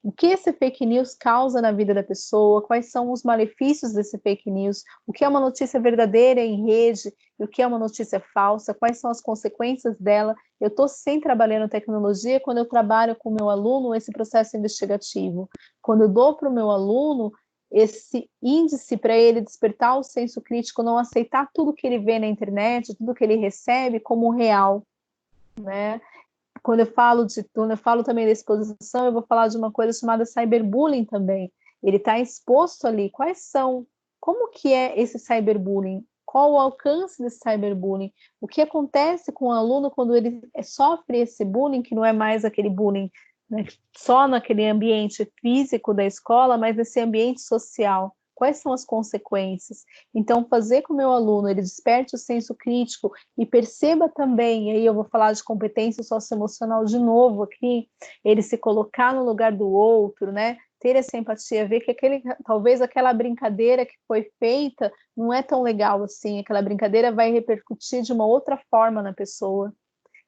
[SPEAKER 1] o que esse fake news causa na vida da pessoa, quais são os malefícios desse fake news, o que é uma notícia verdadeira em rede e o que é uma notícia falsa, quais são as consequências dela. Eu estou sempre trabalhando tecnologia quando eu trabalho com o meu aluno esse processo investigativo. Quando eu dou para o meu aluno esse índice para ele despertar o senso crítico, não aceitar tudo que ele vê na internet, tudo que ele recebe como real, né? Quando eu falo também da exposição, eu vou falar de uma coisa chamada cyberbullying também. Ele está exposto ali. Como que é esse cyberbullying? Qual o alcance desse cyberbullying? O que acontece com o aluno quando ele sofre esse bullying, que não é mais aquele bullying, né, só naquele ambiente físico da escola, mas nesse ambiente social? Quais são as consequências? Então, fazer com o meu aluno, ele desperte o senso crítico e perceba também, e aí eu vou falar de competência socioemocional de novo aqui, ele se colocar no lugar do outro, né? Ter essa empatia, ver que talvez aquela brincadeira que foi feita não é tão legal assim, aquela brincadeira vai repercutir de uma outra forma na pessoa,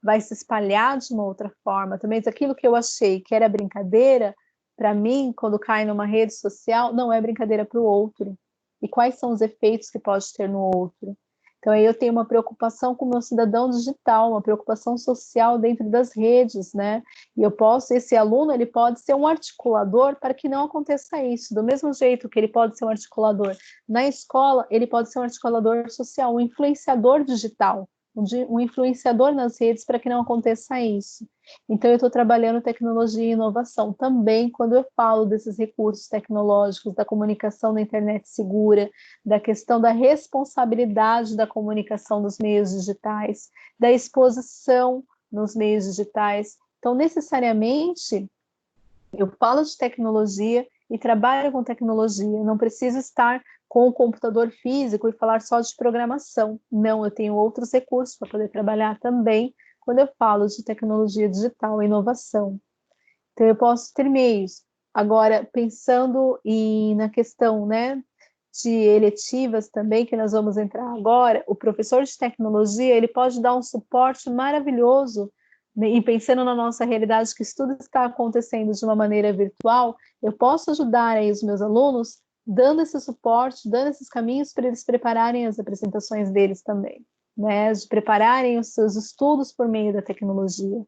[SPEAKER 1] vai se espalhar de uma outra forma. Também aquilo que eu achei que era brincadeira, para mim, quando cai numa rede social, não é brincadeira para o outro. E quais são os efeitos que pode ter no outro? Então, aí eu tenho uma preocupação com o meu cidadão digital, uma preocupação social dentro das redes, né? E esse aluno, ele pode ser um articulador para que não aconteça isso. Do mesmo jeito que ele pode ser um articulador na escola, ele pode ser um articulador social, um influenciador digital, um influenciador nas redes para que não aconteça isso. Então, eu estou trabalhando tecnologia e inovação também quando eu falo desses recursos tecnológicos, da comunicação na internet segura, da questão da responsabilidade da comunicação nos meios digitais, da exposição nos meios digitais. Então, necessariamente, eu falo de tecnologia e trabalho com tecnologia, não preciso estar com o computador físico e falar só de programação. Não, eu tenho outros recursos para poder trabalhar também quando eu falo de tecnologia digital e inovação. Então, eu posso ter meios. Agora, pensando na questão, né, de eletivas também, que nós vamos entrar agora, o professor de tecnologia, ele pode dar um suporte maravilhoso, né, e pensando na nossa realidade, que isso tudo está acontecendo de uma maneira virtual, eu posso ajudar aí os meus alunos dando esse suporte, dando esses caminhos para eles prepararem as apresentações deles também, né, de prepararem os seus estudos por meio da tecnologia.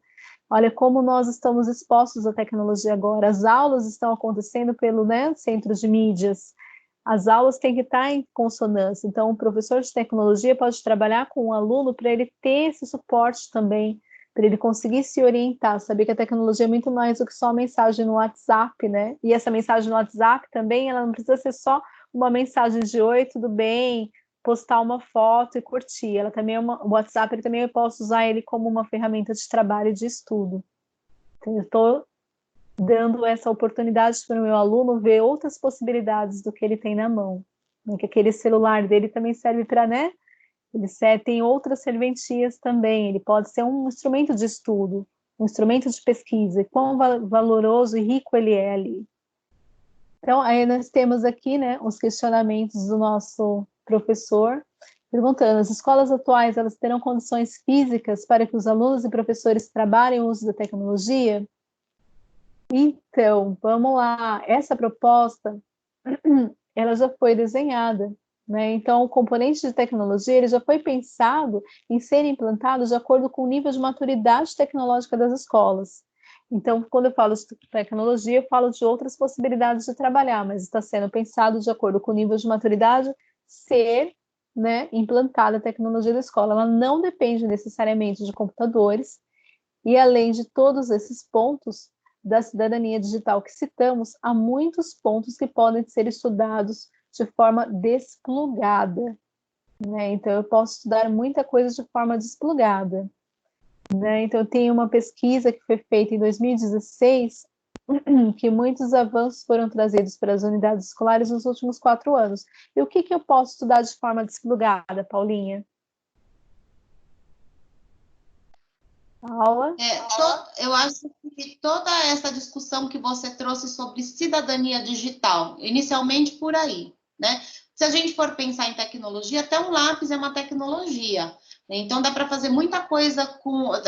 [SPEAKER 1] Olha como nós estamos expostos à tecnologia agora. As aulas estão acontecendo pelo, né, centro de mídias. As aulas têm que estar em consonância. Então, o professor de tecnologia pode trabalhar com o aluno para ele ter esse suporte também, para ele conseguir se orientar, saber que a tecnologia é muito mais do que só mensagem no WhatsApp, né? E essa mensagem no WhatsApp também, ela não precisa ser só uma mensagem de oi, tudo bem, postar uma foto e curtir. Ela também o WhatsApp, ele também eu posso usar ele como uma ferramenta de trabalho e de estudo. Então, eu estou dando essa oportunidade para o meu aluno ver outras possibilidades do que ele tem na mão. Né? Que aquele celular dele também serve para, né, tem outras serventias também, ele pode ser um instrumento de estudo, um instrumento de pesquisa, e quão valoroso e rico ele é ali. Então, aí nós temos aqui, né, os questionamentos do nosso professor, perguntando: as escolas atuais, elas terão condições físicas para que os alunos e professores trabalhem o uso da tecnologia? Então, vamos lá, essa proposta, ela já foi desenhada, né? Então, o componente de tecnologia, ele já foi pensado em ser implantado de acordo com o nível de maturidade tecnológica das escolas. Então, quando eu falo de tecnologia, eu falo de outras possibilidades de trabalhar, mas está sendo pensado de acordo com o nível de maturidade ser, né, implantada a tecnologia da escola. Ela não depende necessariamente de computadores, e além de todos esses pontos da cidadania digital que citamos, há muitos pontos que podem ser estudados de forma desplugada, né? Então, eu posso estudar muita coisa de forma desplugada, né? Então, tem uma pesquisa que foi feita em 2016, que muitos avanços foram trazidos para as unidades escolares nos últimos 4 anos. E o que eu posso estudar de forma desplugada, Paulinha? Aula?
[SPEAKER 2] Eu acho que toda essa discussão que você trouxe sobre cidadania digital, inicialmente por aí, né? Se a gente for pensar em tecnologia, até um lápis é uma tecnologia, né? Então dá para fazer muita coisa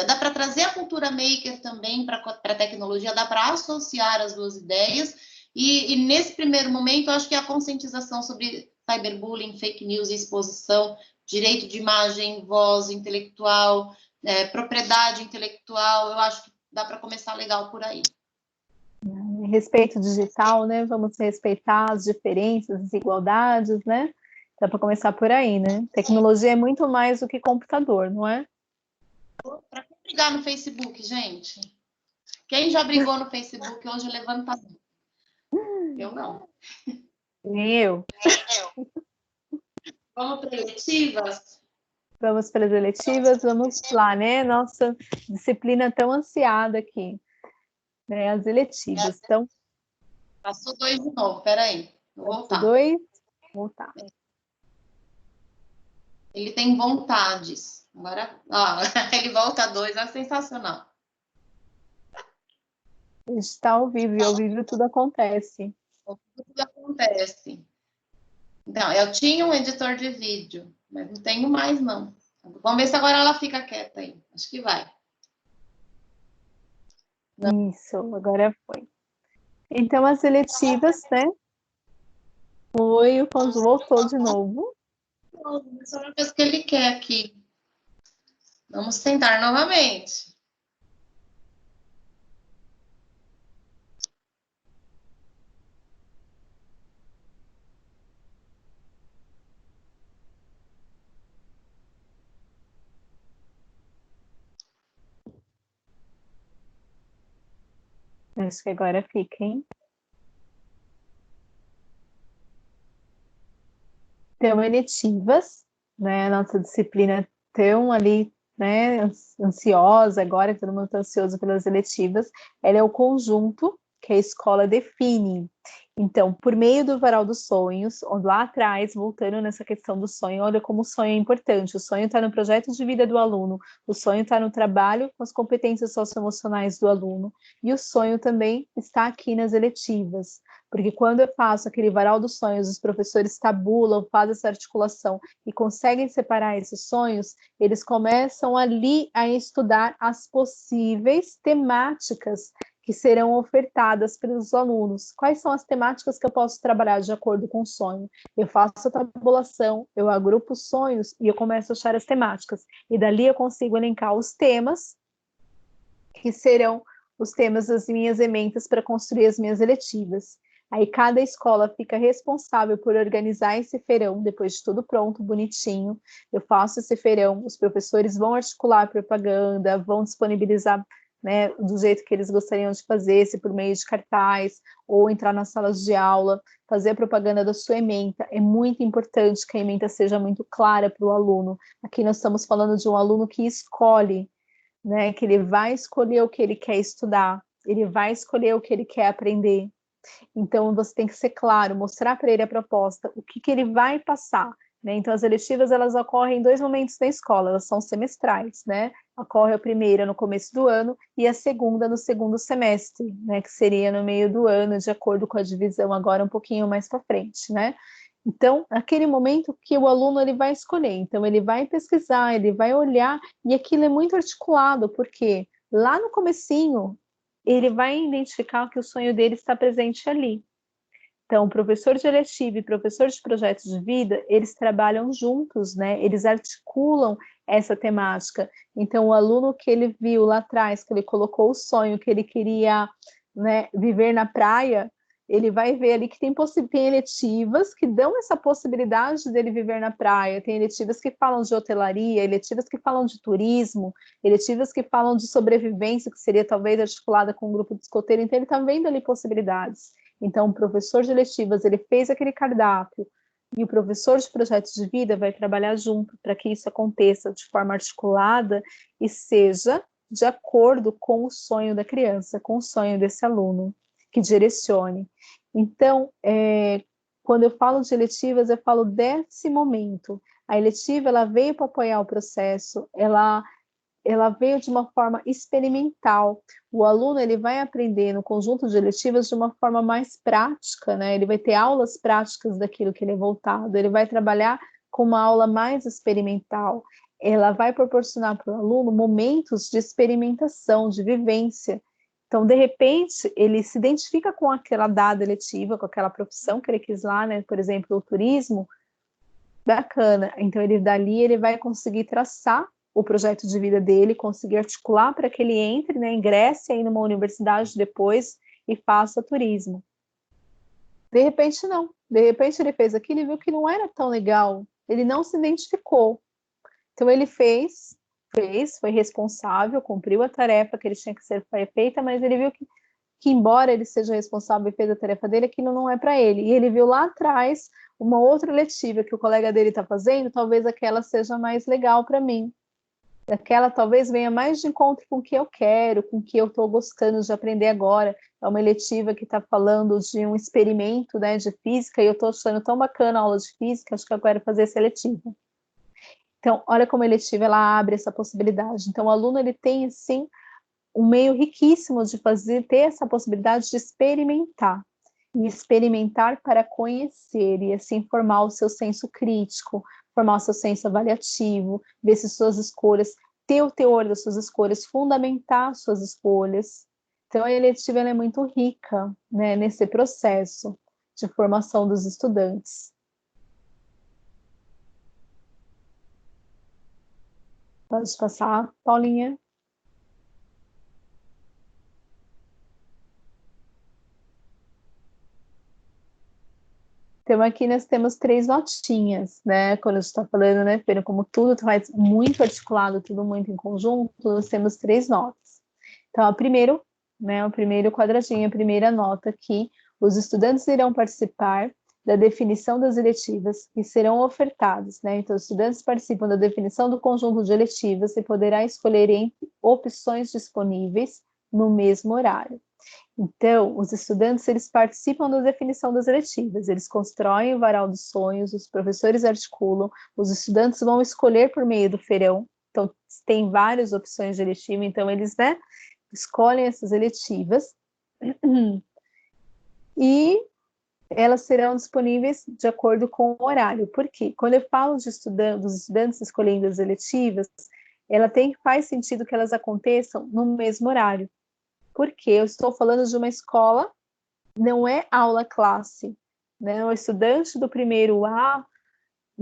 [SPEAKER 2] dá para trazer a cultura maker também para a tecnologia, dá para associar as duas ideias, e nesse primeiro momento, eu acho que a conscientização sobre cyberbullying, fake news e exposição, direito de imagem, voz intelectual, propriedade intelectual, eu acho que dá para começar legal por aí.
[SPEAKER 1] Respeito digital, né? Vamos respeitar as diferenças, as desigualdades, né? Dá para começar por aí, né? Tecnologia é muito mais do que computador, não é?
[SPEAKER 2] Para quem brigar no Facebook, gente? Quem já brigou no Facebook hoje levanta a mão. Eu não.
[SPEAKER 1] Nem eu.
[SPEAKER 2] Vamos para eletivas?
[SPEAKER 1] Vamos para as eletivas, vamos lá, né? Nossa disciplina tão ansiada aqui, né? As eletivas. Então,
[SPEAKER 2] Passou 2 de novo, peraí. Vou voltar.
[SPEAKER 1] 2, voltar.
[SPEAKER 2] Ele tem vontades. Agora, ó, ele volta 2, é sensacional.
[SPEAKER 1] A gente está ao vivo e ao vivo tudo acontece.
[SPEAKER 2] Tudo acontece. Então, eu tinha um editor de vídeo, mas não tenho mais, não. Vamos ver se agora ela fica quieta aí. Acho que vai.
[SPEAKER 1] Isso, agora foi. Então, as eletivas, né? Foi, o Conzo voltou de novo.
[SPEAKER 2] Só uma vez que ele quer aqui. Vamos tentar novamente.
[SPEAKER 1] Acho que agora fica, hein? Então, eletivas, né? Nossa disciplina tão ali, né? Ansiosa agora, todo mundo está ansioso pelas eletivas. Ela é o conjunto que a escola define. Então, por meio do varal dos sonhos, onde lá atrás, voltando nessa questão do sonho, olha como o sonho é importante. O sonho está no projeto de vida do aluno, o sonho está no trabalho com as competências socioemocionais do aluno, e o sonho também está aqui nas eletivas. Porque quando eu faço aquele varal dos sonhos, os professores tabulam, fazem essa articulação e conseguem separar esses sonhos, eles começam ali a estudar as possíveis temáticas que serão ofertadas pelos alunos. Quais são as temáticas que eu posso trabalhar de acordo com o sonho? Eu faço a tabulação, eu agrupo os sonhos e eu começo a achar as temáticas. E dali eu consigo elencar os temas que serão os temas das minhas ementas para construir as minhas eletivas. Aí cada escola fica responsável por organizar esse feirão, depois de tudo pronto, bonitinho. Eu faço esse feirão, os professores vão articular propaganda, vão disponibilizar, né, do jeito que eles gostariam de fazer, se por meio de cartaz, ou entrar nas salas de aula, fazer a propaganda da sua ementa. É muito importante que a ementa seja muito clara para o aluno. Aqui nós estamos falando de um aluno que escolhe, né, que ele vai escolher o que ele quer estudar, ele vai escolher o que ele quer aprender. Então, você tem que ser claro, mostrar para ele a proposta, o que ele vai passar. né? Então, as eletivas, elas ocorrem em 2 momentos da escola, elas são semestrais, né? Ocorre a primeira no começo do ano e a segunda no segundo semestre, né? Que seria no meio do ano, de acordo com a divisão agora um pouquinho mais para frente, né? Então, aquele momento que o aluno ele vai escolher, então ele vai pesquisar, ele vai olhar, e aquilo é muito articulado, porque lá no comecinho, ele vai identificar que o sonho dele está presente ali. Então, o professor de eletivo e professor de projetos de vida, eles trabalham juntos, né? Eles articulam essa temática. Então, o aluno que ele viu lá atrás, que ele colocou o sonho que ele queria, né, viver na praia, ele vai ver ali que tem eletivas que dão essa possibilidade dele viver na praia, tem eletivas que falam de hotelaria, eletivas que falam de turismo, eletivas que falam de sobrevivência, que seria talvez articulada com um grupo de escoteiro, então ele está vendo ali possibilidades. Então, o professor de eletivas, ele fez aquele cardápio, e o professor de projetos de vida vai trabalhar junto para que isso aconteça de forma articulada e seja de acordo com o sonho da criança, com o sonho desse aluno, que direcione. Então, quando eu falo de eletivas, eu falo desse momento. A eletiva, ela veio para apoiar o processo, ela veio de uma forma experimental. O aluno ele vai aprender no conjunto de eletivas de uma forma mais prática, né? Ele vai ter aulas práticas daquilo que ele é voltado, ele vai trabalhar com uma aula mais experimental. Ela vai proporcionar para o aluno momentos de experimentação, de vivência. Então, de repente, ele se identifica com aquela dada eletiva, com aquela profissão que ele quis lá, né? Por exemplo, o turismo, bacana. Então, dali ele vai conseguir traçar o projeto de vida dele, conseguir articular para que ele entre, né, ingresse aí numa universidade depois e faça turismo. De repente, não. De repente, ele fez aquilo e viu que não era tão legal. Ele não se identificou. Então, ele fez, foi responsável, cumpriu a tarefa que ele tinha que ser feita, mas ele viu que embora ele seja responsável e fez a tarefa dele, aquilo não é para ele. E ele viu lá atrás uma outra letiva que o colega dele está fazendo, talvez aquela seja mais legal para mim. Aquela talvez venha mais de encontro com o que eu quero, com o que eu estou gostando de aprender agora. É uma eletiva que está falando de um experimento, né, de física, e eu estou achando tão bacana a aula de física, acho que eu quero fazer essa eletiva. Então, olha como a eletiva ela abre essa possibilidade. Então, o aluno ele tem, assim, um meio riquíssimo de ter essa possibilidade de experimentar. E experimentar para conhecer, e assim formar o seu senso crítico, formar o seu senso avaliativo, ver se suas escolhas, ter o teor das suas escolhas, fundamentar suas escolhas. Então, a eletiva ela é muito rica, né, nesse processo de formação dos estudantes. Pode passar, Paulinha? Então, aqui nós temos 3 notinhas, né? Quando a gente está falando, né, Pedro, como tudo faz muito articulado, tudo muito em conjunto, nós temos 3 notas. Então, o primeiro quadradinho, a primeira nota aqui, os estudantes irão participar da definição das eletivas que serão ofertadas, né? Então, os estudantes participam da definição do conjunto de eletivas e poderá escolher entre opções disponíveis no mesmo horário. Então, os estudantes, eles participam da definição das eletivas, eles constroem o varal dos sonhos, os professores articulam, os estudantes vão escolher por meio do feirão, então tem várias opções de eletiva, então eles, né, escolhem essas eletivas e elas serão disponíveis de acordo com o horário. Por quê? Quando eu falo dos estudantes escolhendo as eletivas, faz sentido que elas aconteçam no mesmo horário. Porque eu estou falando de uma escola, não é aula-classe, né? O estudante do primeiro A,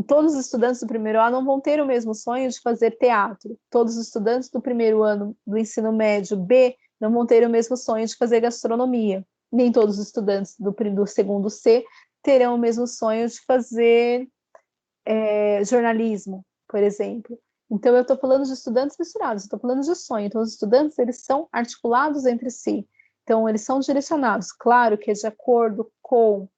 [SPEAKER 1] todos os estudantes do primeiro A não vão ter o mesmo sonho de fazer teatro. Todos os estudantes do primeiro ano do ensino médio B não vão ter o mesmo sonho de fazer gastronomia. Nem todos os estudantes do segundo C terão o mesmo sonho de fazer jornalismo, por exemplo. Então, eu estou falando de estudantes misturados, estou falando de sonho. Então, os estudantes, eles são articulados entre si. Então, eles são direcionados. Claro que é de acordo com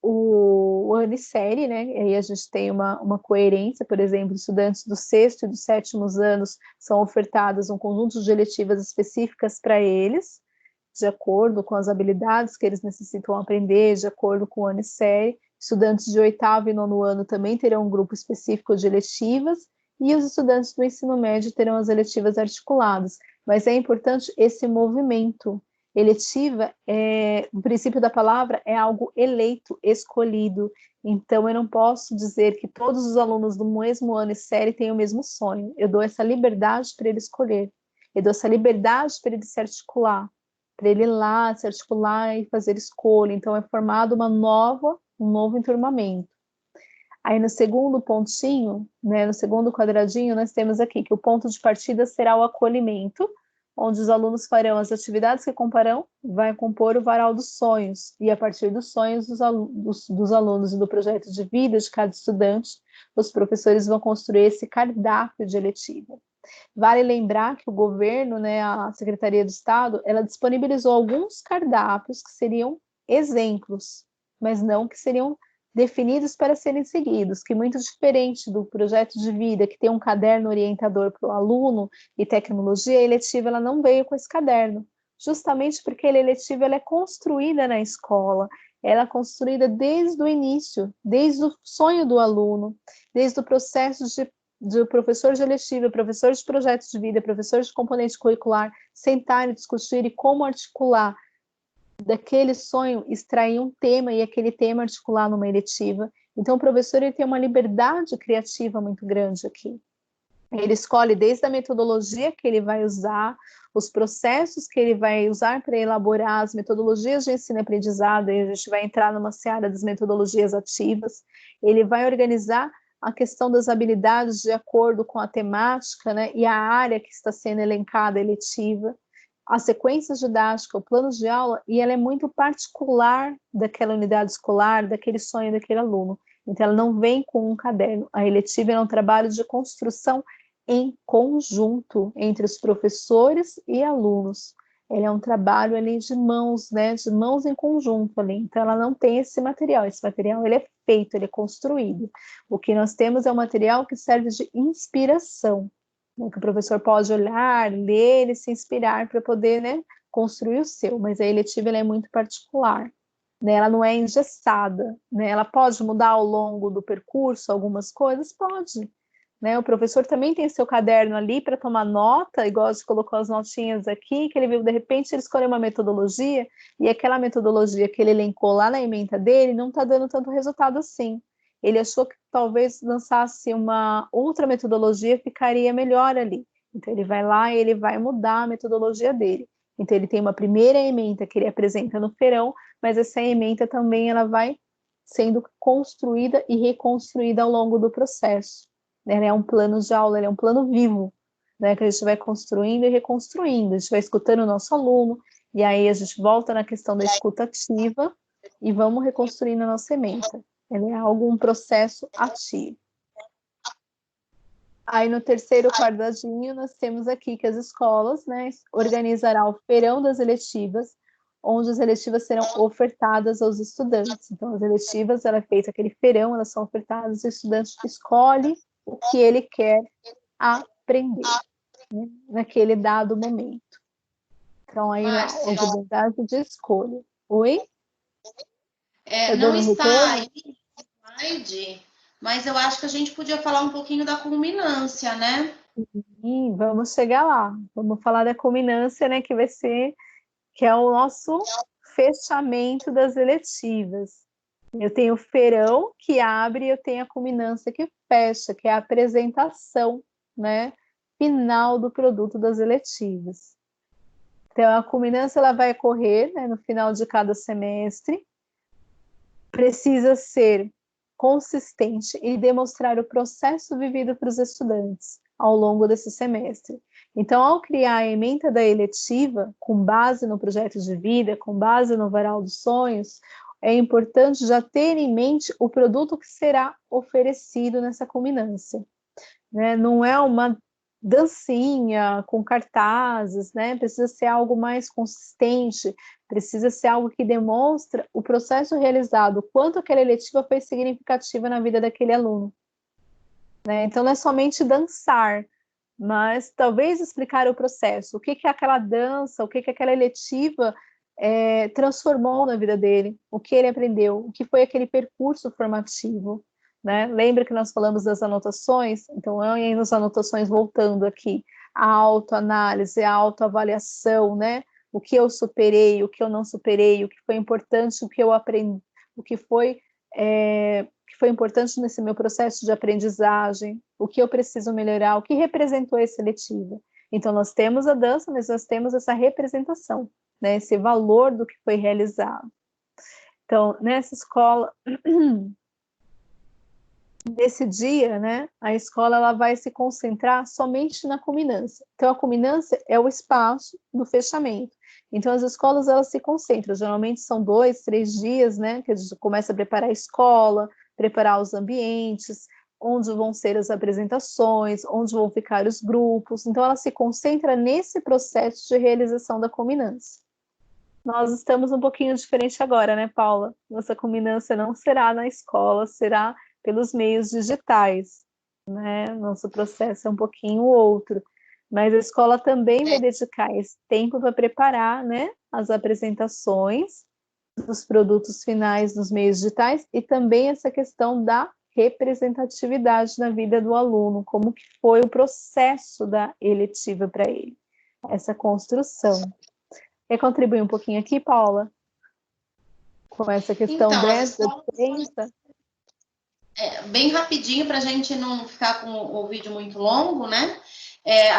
[SPEAKER 1] o ano e série, né? E aí a gente tem uma coerência, por exemplo, estudantes do sexto e dos sétimos anos são ofertadas um conjunto de eletivas específicas para eles, de acordo com as habilidades que eles necessitam aprender, de acordo com o ano e série. Estudantes de 8º e 9º ano também terão um grupo específico de eletivas, e os estudantes do ensino médio terão as eletivas articuladas. Mas é importante esse movimento. Eletiva, o princípio da palavra é algo eleito, escolhido. Então, eu não posso dizer que todos os alunos do mesmo ano e série têm o mesmo sonho. Eu dou essa liberdade para ele escolher. Eu dou essa liberdade para ele se articular, para ele ir lá se articular e fazer escolha. Então, é formado um novo enturmamento. Aí, no segundo pontinho, né, no segundo quadradinho, nós temos aqui que o ponto de partida será o acolhimento, onde os alunos farão as atividades que vai compor o varal dos sonhos, e a partir dos sonhos dos alunos e do projeto de vida de cada estudante, os professores vão construir esse cardápio de eletiva. Vale lembrar que o governo, né, a Secretaria do Estado, ela disponibilizou alguns cardápios que seriam exemplos, mas não que seriam definidos para serem seguidos, que muito diferente do projeto de vida, que tem um caderno orientador para o aluno e tecnologia, a eletiva ela não veio com esse caderno, justamente porque a eletiva ela é construída na escola, ela é construída desde o início, desde o sonho do aluno, desde o processo de professor de eletiva, professor de projetos de vida, professor de componente curricular, sentar e discutir e como articular daquele sonho, extrair um tema e aquele tema articular numa eletiva. Então, o professor ele tem uma liberdade criativa muito grande aqui. Ele escolhe desde a metodologia que ele vai usar, os processos que ele vai usar para elaborar as metodologias de ensino e aprendizado, e a gente vai entrar numa seara das metodologias ativas, ele vai organizar a questão das habilidades de acordo com a temática, né, e a área que está sendo elencada eletiva, a sequência didática, o plano de aula, e ela é muito particular daquela unidade escolar, daquele sonho daquele aluno. Então, ela não vem com um caderno. A eletiva é um trabalho de construção em conjunto entre os professores e alunos. Ele é um trabalho ali de mãos, né, de mãos em conjunto ali. Então, ela não tem esse material ele é feito, ele é construído. O que nós temos é um material que serve de inspiração, né, que o professor pode olhar, ler e se inspirar para poder, né, construir o seu, mas a eletiva ela é muito particular, né, ela não é engessada, né, ela pode mudar ao longo do percurso algumas coisas, pode, né, o professor também tem seu caderno ali para tomar nota, igual a gente colocou as notinhas aqui, que ele viu, de repente ele escolheu uma metodologia, e aquela metodologia que ele elencou lá na ementa dele não está dando tanto resultado assim. Ele achou que talvez lançasse uma outra metodologia ficaria melhor ali. Então, ele vai lá e ele vai mudar a metodologia dele. Então, ele tem uma primeira ementa que ele apresenta no feirão, mas essa ementa também ela vai sendo construída e reconstruída ao longo do processo. Ela é um plano de aula, ela é um plano vivo, né, que a gente vai construindo e reconstruindo. A gente vai escutando o nosso aluno, e aí a gente volta na questão da escuta ativa e vamos reconstruindo a nossa ementa. Ele é um processo ativo. Aí no terceiro quadradinho nós temos aqui que as escolas, né, organizarão o feirão das eletivas, onde as eletivas serão ofertadas aos estudantes. Então as eletivas, ela é feita aquele feirão, elas são ofertadas, o estudante escolhe o que ele quer aprender, né, naquele dado momento. Então aí a oportunidade de escolha. Oi?
[SPEAKER 2] Não está aí slide, mas eu acho que a gente podia falar um pouquinho da culminância, né?
[SPEAKER 1] Sim, vamos chegar lá. Vamos falar da culminância, né, que é o nosso fechamento das eletivas. Eu tenho o feirão que abre e eu tenho a culminância que fecha, que é a apresentação, né, final do produto das eletivas. Então, a culminância ela vai ocorrer, né, no final de cada semestre, precisa ser consistente e demonstrar o processo vivido para os estudantes ao longo desse semestre. Então, ao criar a ementa da eletiva, com base no projeto de vida, com base no varal dos sonhos, é importante já ter em mente o produto que será oferecido nessa culminância, né? Não é uma dancinha com cartazes, né? Precisa ser algo mais consistente, precisa ser algo que demonstra o processo realizado, o quanto aquela eletiva foi significativa na vida daquele aluno, né? Então, não é somente dançar, mas talvez explicar o processo, o que é aquela dança, o que é aquela eletiva transformou na vida dele, o que ele aprendeu, o que foi aquele percurso formativo, né? Lembra que nós falamos das anotações? Então, eu e as anotações voltando aqui, a autoanálise, a autoavaliação, né? O que eu superei, o que eu não superei, o que foi importante, o que eu aprendi, o que foi importante nesse meu processo de aprendizagem, o que eu preciso melhorar, o que representou esse seletivo. Então, nós temos a dança, mas nós temos essa representação, né? Esse valor do que foi realizado. Então, nessa escola, nesse dia, né, a escola ela vai se concentrar somente na culminância. Então, a culminância é o espaço do fechamento. Então, as escolas elas se concentram, geralmente são 2, 3 dias, né, que a gente começa a preparar a escola, preparar os ambientes, onde vão ser as apresentações, onde vão ficar os grupos. Então, ela se concentra nesse processo de realização da culminância. Nós estamos um pouquinho diferente agora, né, Paula? Nossa culminância não será na escola, será pelos meios digitais, né? Nosso processo é um pouquinho outro, mas a escola também vai dedicar esse tempo para preparar, né, as apresentações dos produtos finais nos meios digitais e também essa questão da representatividade na vida do aluno, como que foi o processo da eletiva para ele, essa construção. Quer contribuir um pouquinho aqui, Paula? Com essa questão
[SPEAKER 2] então,
[SPEAKER 1] dessa diferença?
[SPEAKER 2] Bem rapidinho, para a gente não ficar com o vídeo muito longo, né?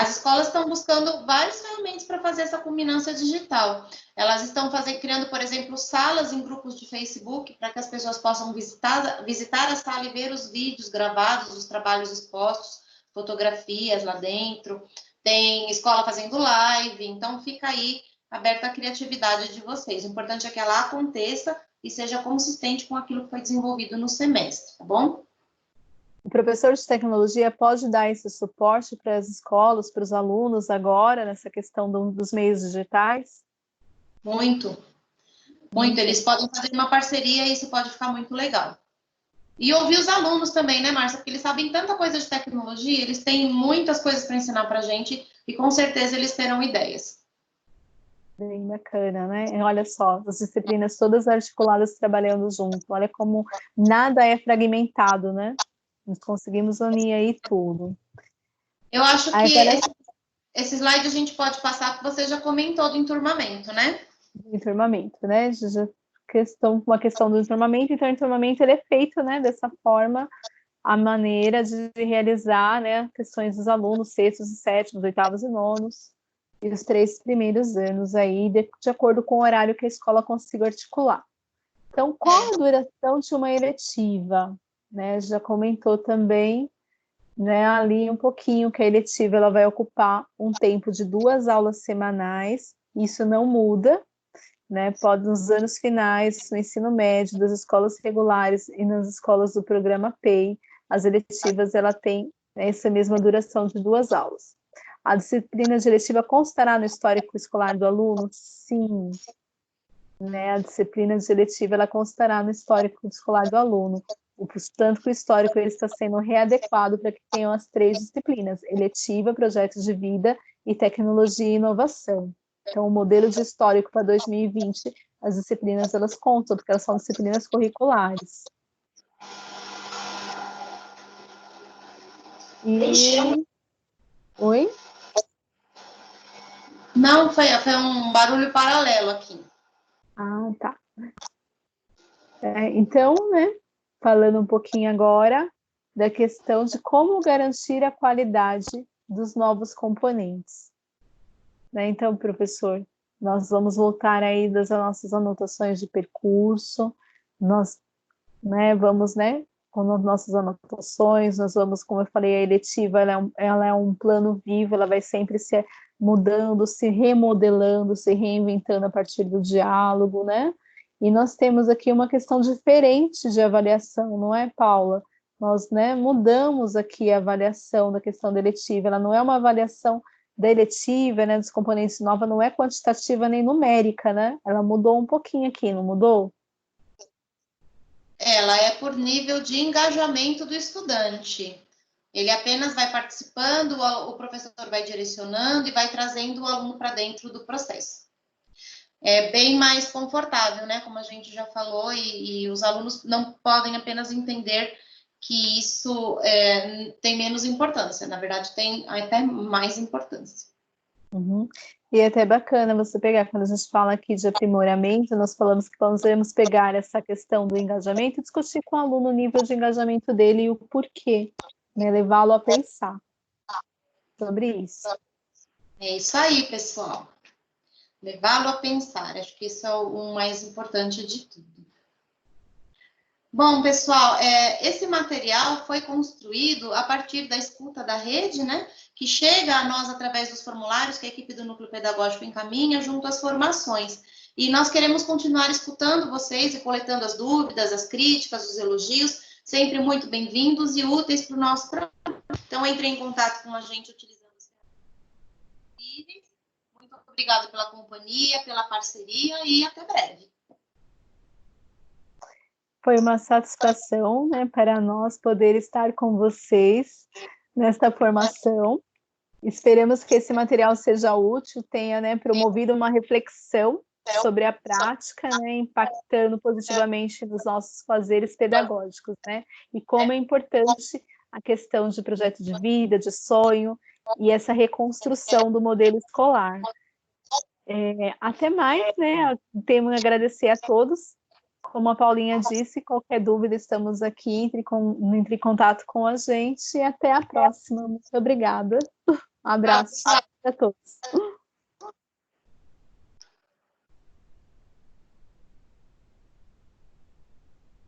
[SPEAKER 2] As escolas estão buscando várias ferramentas para fazer essa culminância digital. Elas estão criando, por exemplo, salas em grupos de Facebook para que as pessoas possam visitar a sala e ver os vídeos gravados, os trabalhos expostos, fotografias lá dentro. Tem escola fazendo live, então fica aí aberta a criatividade de vocês. O importante é que ela aconteça e seja consistente com aquilo que foi desenvolvido no semestre, tá bom?
[SPEAKER 1] O professor de tecnologia pode dar esse suporte para as escolas, para os alunos agora, nessa questão dos meios digitais?
[SPEAKER 2] Muito. Eles podem fazer uma parceria e isso pode ficar muito legal. E ouvir os alunos também, né, Márcia? Porque eles sabem tanta coisa de tecnologia, eles têm muitas coisas para ensinar para a gente e com certeza eles terão ideias.
[SPEAKER 1] Bem bacana, né? Olha só, as disciplinas todas articuladas trabalhando junto. Olha como nada é fragmentado, né? Nós conseguimos unir aí tudo.
[SPEAKER 2] Eu acho que esse slide a gente pode passar, que você já comentou do enturmamento, né?
[SPEAKER 1] Enturmamento, né? Uma questão do enturmamento. Então, o enturmamento ele é feito, né, dessa forma, a maneira de realizar, né, questões dos alunos, sextos e sétimos, oitavos e nonos, e os 3 primeiros anos aí, de acordo com o horário que a escola consiga articular. Então, qual a duração de uma eletiva? Né, já comentou também, né, ali um pouquinho que a eletiva ela vai ocupar um tempo de 2 aulas semanais, isso não muda, né, pode nos anos finais, no ensino médio, das escolas regulares e nas escolas do programa PEI, as eletivas ela tem essa mesma duração de 2 aulas. A disciplina de eletiva constará no histórico escolar do aluno? Sim. Né, a disciplina de eletiva ela constará no histórico escolar do aluno. Portanto, que o histórico ele está sendo readequado para que tenham as 3 disciplinas: eletiva, projetos de vida e tecnologia e inovação. Então, o modelo de histórico para 2020, as disciplinas elas contam, porque elas são disciplinas curriculares. Oi?
[SPEAKER 2] Não, foi um barulho paralelo aqui.
[SPEAKER 1] Ah, tá. Então, né, falando um pouquinho agora da questão de como garantir a qualidade dos novos componentes. Né? Então, professor, nós vamos voltar aí das nossas anotações de percurso, nós, né, vamos, né, com as nossas anotações, nós vamos, como eu falei, a eletiva, ela é um plano vivo, ela vai sempre se mudando, se remodelando, se reinventando a partir do diálogo, né? E nós temos aqui uma questão diferente de avaliação, não é, Paula? Nós, né, mudamos aqui a avaliação da questão da eletiva, ela não é uma avaliação da eletiva, né, dos componentes nova, não é quantitativa nem numérica, né? Ela mudou um pouquinho aqui, não mudou?
[SPEAKER 2] Ela é por nível de engajamento do estudante. Ele apenas vai participando, o professor vai direcionando e vai trazendo o aluno para dentro do processo. é bem mais confortável, né? Como a gente já falou, e os alunos não podem apenas entender que isso tem menos importância, na verdade tem até mais importância.
[SPEAKER 1] Uhum. E é até bacana você pegar, quando a gente fala aqui de aprimoramento, nós falamos que vamos pegar essa questão do engajamento e discutir com o aluno o nível de engajamento dele e o porquê, né? Levá-lo a pensar sobre isso.
[SPEAKER 2] É isso aí, pessoal. Levá-lo a pensar, acho que isso é o mais importante de tudo. Bom, pessoal, esse material foi construído a partir da escuta da rede, né? Que chega a nós através dos formulários que a equipe do Núcleo Pedagógico encaminha junto às formações. E nós queremos continuar escutando vocês e coletando as dúvidas, as críticas, os elogios, sempre muito bem-vindos e úteis para o nosso trabalho. Então, entre em contato com a gente utilizando os canais. Muito obrigada pela companhia, pela parceria e até breve.
[SPEAKER 1] Foi uma satisfação, né, para nós poder estar com vocês nesta formação. Esperamos que esse material seja útil, tenha, né, promovido uma reflexão sobre a prática, né, impactando positivamente nos nossos fazeres pedagógicos, né, e como é importante a questão de projeto de vida, de sonho, e essa reconstrução do modelo escolar. Até mais, né, temos a agradecer a todos. Como a Paulinha disse, qualquer dúvida, estamos aqui, entre em contato com a gente e até a próxima. Muito obrigada. Um abraço a todos.